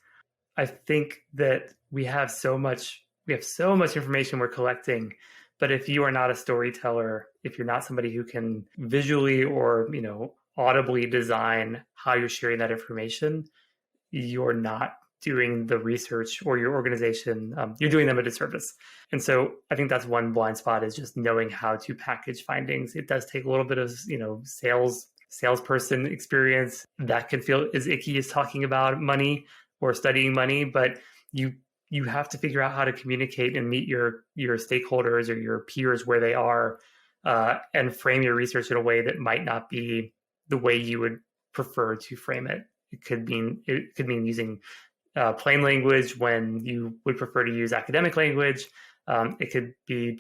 I think that we have so much information we're collecting, but if you are not a storyteller, if you're not somebody who can visually or, audibly design how you're sharing that information, you're not doing the research, or your organization, you're doing them a disservice. And so I think that's one blind spot, is just knowing how to package findings. It does take a little bit of, salesperson experience. That can feel as icky as talking about money or studying money, but you have to figure out how to communicate and meet your stakeholders or your peers where they are, and frame your research in a way that might not be the way you would prefer to frame it. It could mean using plain language when you would prefer to use academic language. It could be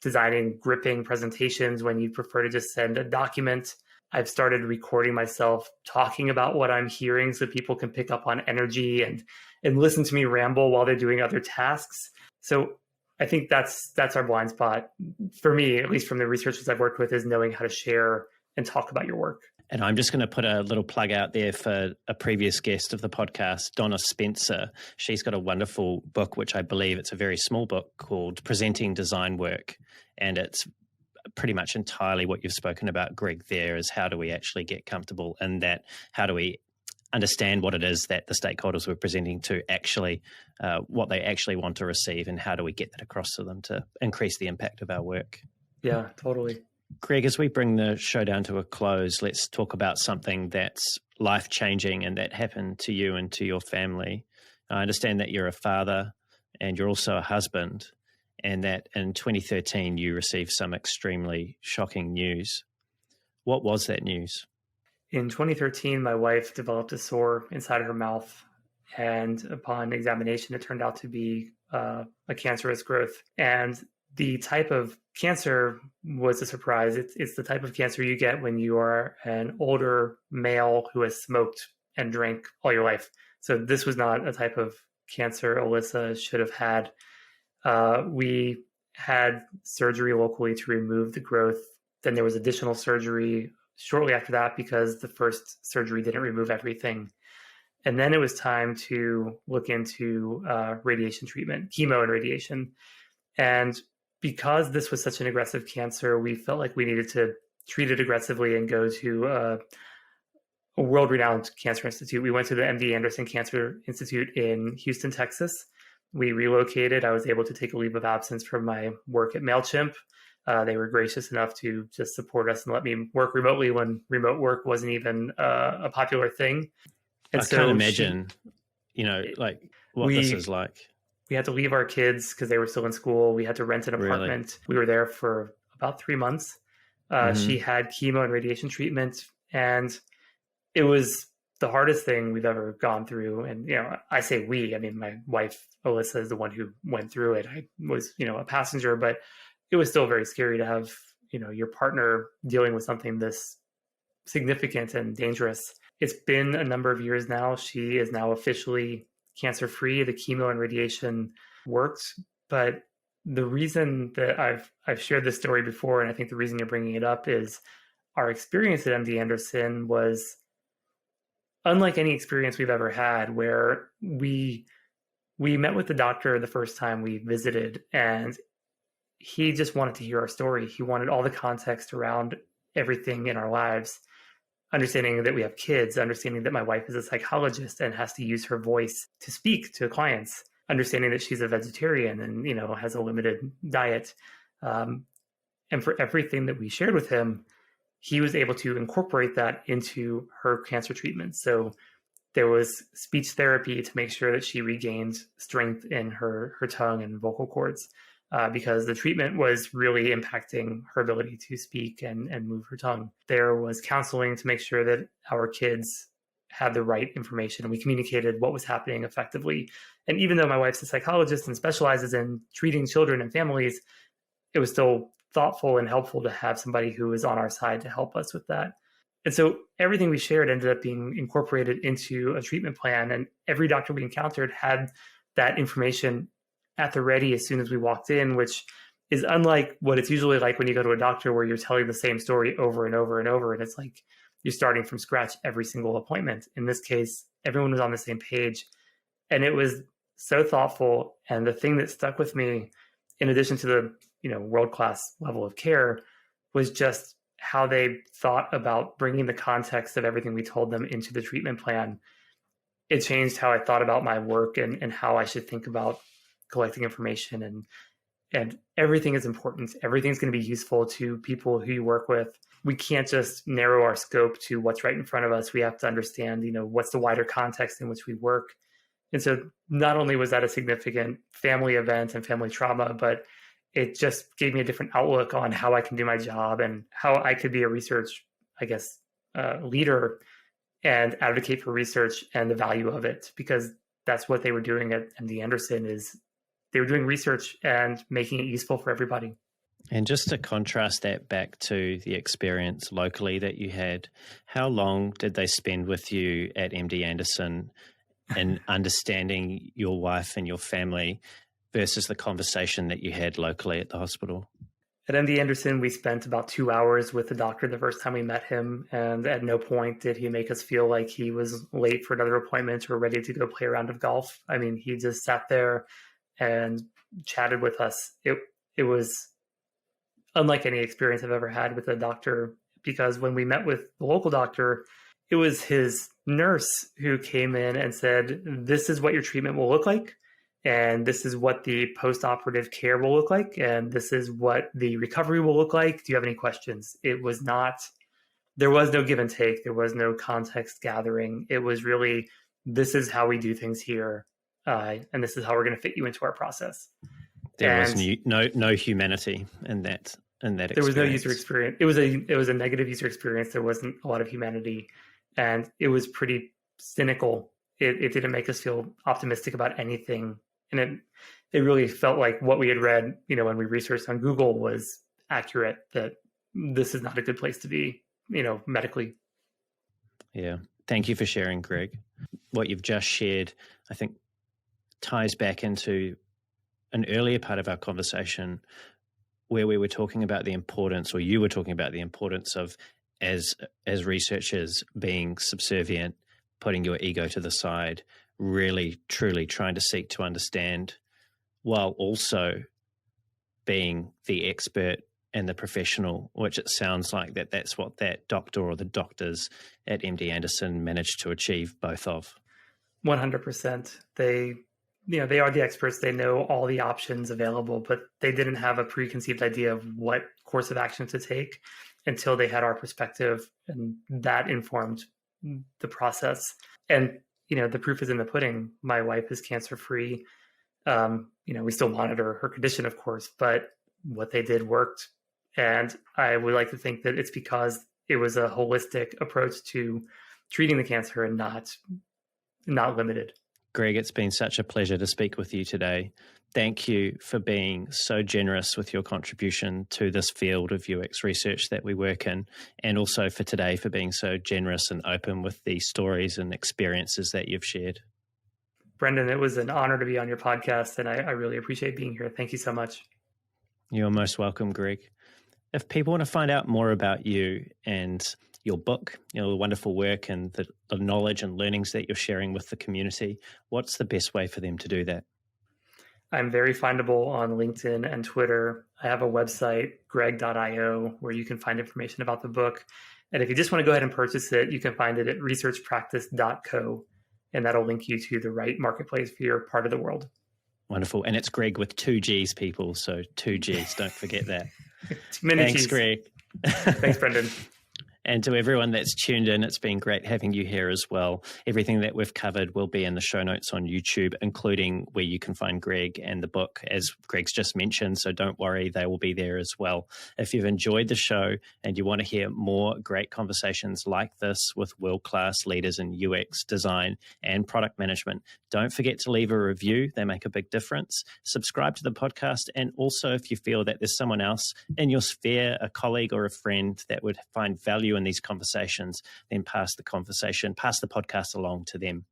designing gripping presentations when you prefer to just send a document. I've started recording myself talking about what I'm hearing so people can pick up on energy and listen to me ramble while they're doing other tasks. So I think that's our blind spot for me, at least from the researchers I've worked with, is knowing how to share and talk about your work. And I'm just going to put a little plug out there for a previous guest of the podcast, Donna Spencer. She's got a wonderful book, which I believe it's a very small book, called Presenting Design Work. And it's pretty much entirely what you've spoken about, Greg, there, is how do we actually get comfortable in that? How do we understand what it is that the stakeholders we're presenting to actually, what they actually want to receive, and how do we get that across to them to increase the impact of our work? Yeah, totally. Greg, as we bring the show down to a close, let's talk about something that's life-changing and that happened to you and to your family. I understand that you're a father and you're also a husband, and that in 2013 you received some extremely shocking news. What was that news? In 2013, my wife developed a sore inside her mouth, and upon examination, it turned out to be a cancerous growth. And the type of cancer was a surprise. It's the type of cancer you get when you are an older male who has smoked and drank all your life. So this was not a type of cancer Alyssa should have had. We had surgery locally to remove the growth. Then there was additional surgery shortly after that because the first surgery didn't remove everything. And then it was time to look into radiation treatment, chemo and radiation. And because this was such an aggressive cancer, we felt like we needed to treat it aggressively and go to a world-renowned cancer institute. We went to the MD Anderson Cancer Institute in Houston, Texas. We relocated. I was able to take a leave of absence from my work at Mailchimp. They were gracious enough to just support us and let me work remotely when remote work wasn't even a popular thing. And I can't imagine, what this is like. We had to leave our kids because they were still in school. We had to rent an apartment. Really? We were there for about 3 months. She had chemo and radiation treatment, and it was the hardest thing we've ever gone through. And, I say we, I mean, my wife, Alyssa, is the one who went through it. I was, a passenger, but it was still very scary to have, your partner dealing with something this significant and dangerous. It's been a number of years now. She is now officially cancer-free. The chemo and radiation worked. But the reason that I've shared this story before, and I think the reason you're bringing it up, is our experience at MD Anderson was unlike any experience we've ever had, where we met with the doctor the first time we visited, and he just wanted to hear our story. He wanted all the context around everything in our lives, understanding that we have kids, understanding that my wife is a psychologist and has to use her voice to speak to clients, understanding that she's a vegetarian and, has a limited diet. And for everything that we shared with him, he was able to incorporate that into her cancer treatment. So there was speech therapy to make sure that she regained strength in her tongue and vocal cords, because the treatment was really impacting her ability to speak and move her tongue. There was counseling to make sure that our kids had the right information and we communicated what was happening effectively. And even though my wife's a psychologist and specializes in treating children and families, it was still thoughtful and helpful to have somebody who was on our side to help us with that. And so everything we shared ended up being incorporated into a treatment plan. And every doctor we encountered had that information at the ready as soon as we walked in, which is unlike what it's usually like when you go to a doctor where you're telling the same story over and over and over. And it's like you're starting from scratch every single appointment. In this case, everyone was on the same page. And it was so thoughtful. And the thing that stuck with me, in addition to the world-class level of care, was just how they thought about bringing the context of everything we told them into the treatment plan. It changed how I thought about my work and how I should think about collecting information, and everything is important. Everything's going to be useful to people who you work with. We can't just narrow our scope to what's right in front of us. We have to understand, what's the wider context in which we work. And so not only was that a significant family event and family trauma, but it just gave me a different outlook on how I can do my job and how I could be a research, leader and advocate for research and the value of it, because that's what they were doing at MD Anderson. Is they were doing research and making it useful for everybody. And just to contrast that back to the experience locally that you had, how long did they spend with you at MD Anderson in understanding your wife and your family versus the conversation that you had locally at the hospital? At MD Anderson, we spent about 2 hours with the doctor the first time we met him, and at no point did he make us feel like he was late for another appointment or ready to go play a round of golf. I mean, he just sat there and chatted with us. It was unlike any experience I've ever had with a doctor, because when we met with the local doctor, it was his nurse who came in and said, "This is what your treatment will look like, and this is what the post-operative care will look like, and this is what the recovery will look like. Do you have any questions?" There was no give and take. There was no context gathering. It was really, this is how we do things here, and this is how we're going to fit you into our process. There was no humanity in that experience. There was no user experience. It was a negative user experience. There wasn't a lot of humanity, and it was pretty cynical. It didn't make us feel optimistic about anything. And it really felt like what we had read, when we researched on Google was accurate, that this is not a good place to be, medically. Yeah. Thank you for sharing, Gregg. What you've just shared, I think, ties back into an earlier part of our conversation where we were talking about the importance, or you were talking about the importance of, as researchers, being subservient, putting your ego to the side, really, truly trying to seek to understand, while also being the expert and the professional, which it sounds like that's what that doctor or the doctors at MD Anderson managed to achieve both of. 100%. They are the experts. They know all the options available, but they didn't have a preconceived idea of what course of action to take until they had our perspective, and that informed the process. And the proof is in the pudding. My wife is cancer-free. We still monitor her condition, of course, but what they did worked. And I would like to think that it's because it was a holistic approach to treating the cancer and not limited. Gregg, it's been such a pleasure to speak with you today. Thank you for being so generous with your contribution to this field of UX research that we work in, and also for today for being so generous and open with the stories and experiences that you've shared. Brendan, it was an honor to be on your podcast, and I really appreciate being here. Thank you so much. You're most welcome, Gregg. If people want to find out more about you and your book, the wonderful work and the knowledge and learnings that you're sharing with the community, what's the best way for them to do that? I'm very findable on LinkedIn and Twitter. I have a website, gregg.io, where you can find information about the book. And if you just want to go ahead and purchase it, you can find it at researchpractice.co, and that'll link you to the right marketplace for your part of the world. Wonderful. And it's Gregg with 2 G's, people. So 2 G's, don't forget that. Too many Thanks, G's. Gregg. Thanks, Brendan. And to everyone that's tuned in, it's been great having you here as well. Everything that we've covered will be in the show notes on YouTube, including where you can find Gregg and the book, as Gregg's just mentioned. So don't worry, they will be there as well. If you've enjoyed the show and you want to hear more great conversations like this with world-class leaders in UX, design, and product management, don't forget to leave a review. They make a big difference. Subscribe to the podcast. And also, if you feel that there's someone else in your sphere, a colleague or a friend that would find value in these conversations, then pass the podcast along to them.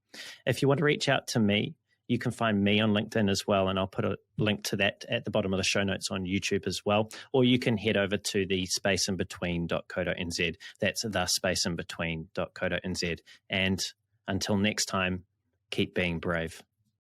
If you want to reach out to me, You can find me on LinkedIn as well, and I'll put a link to that at the bottom of the show notes on YouTube as well. Or you can head over to the spaceinbetween.co.nz. That's the spaceinbetween.co.nz. And until next time, keep being brave.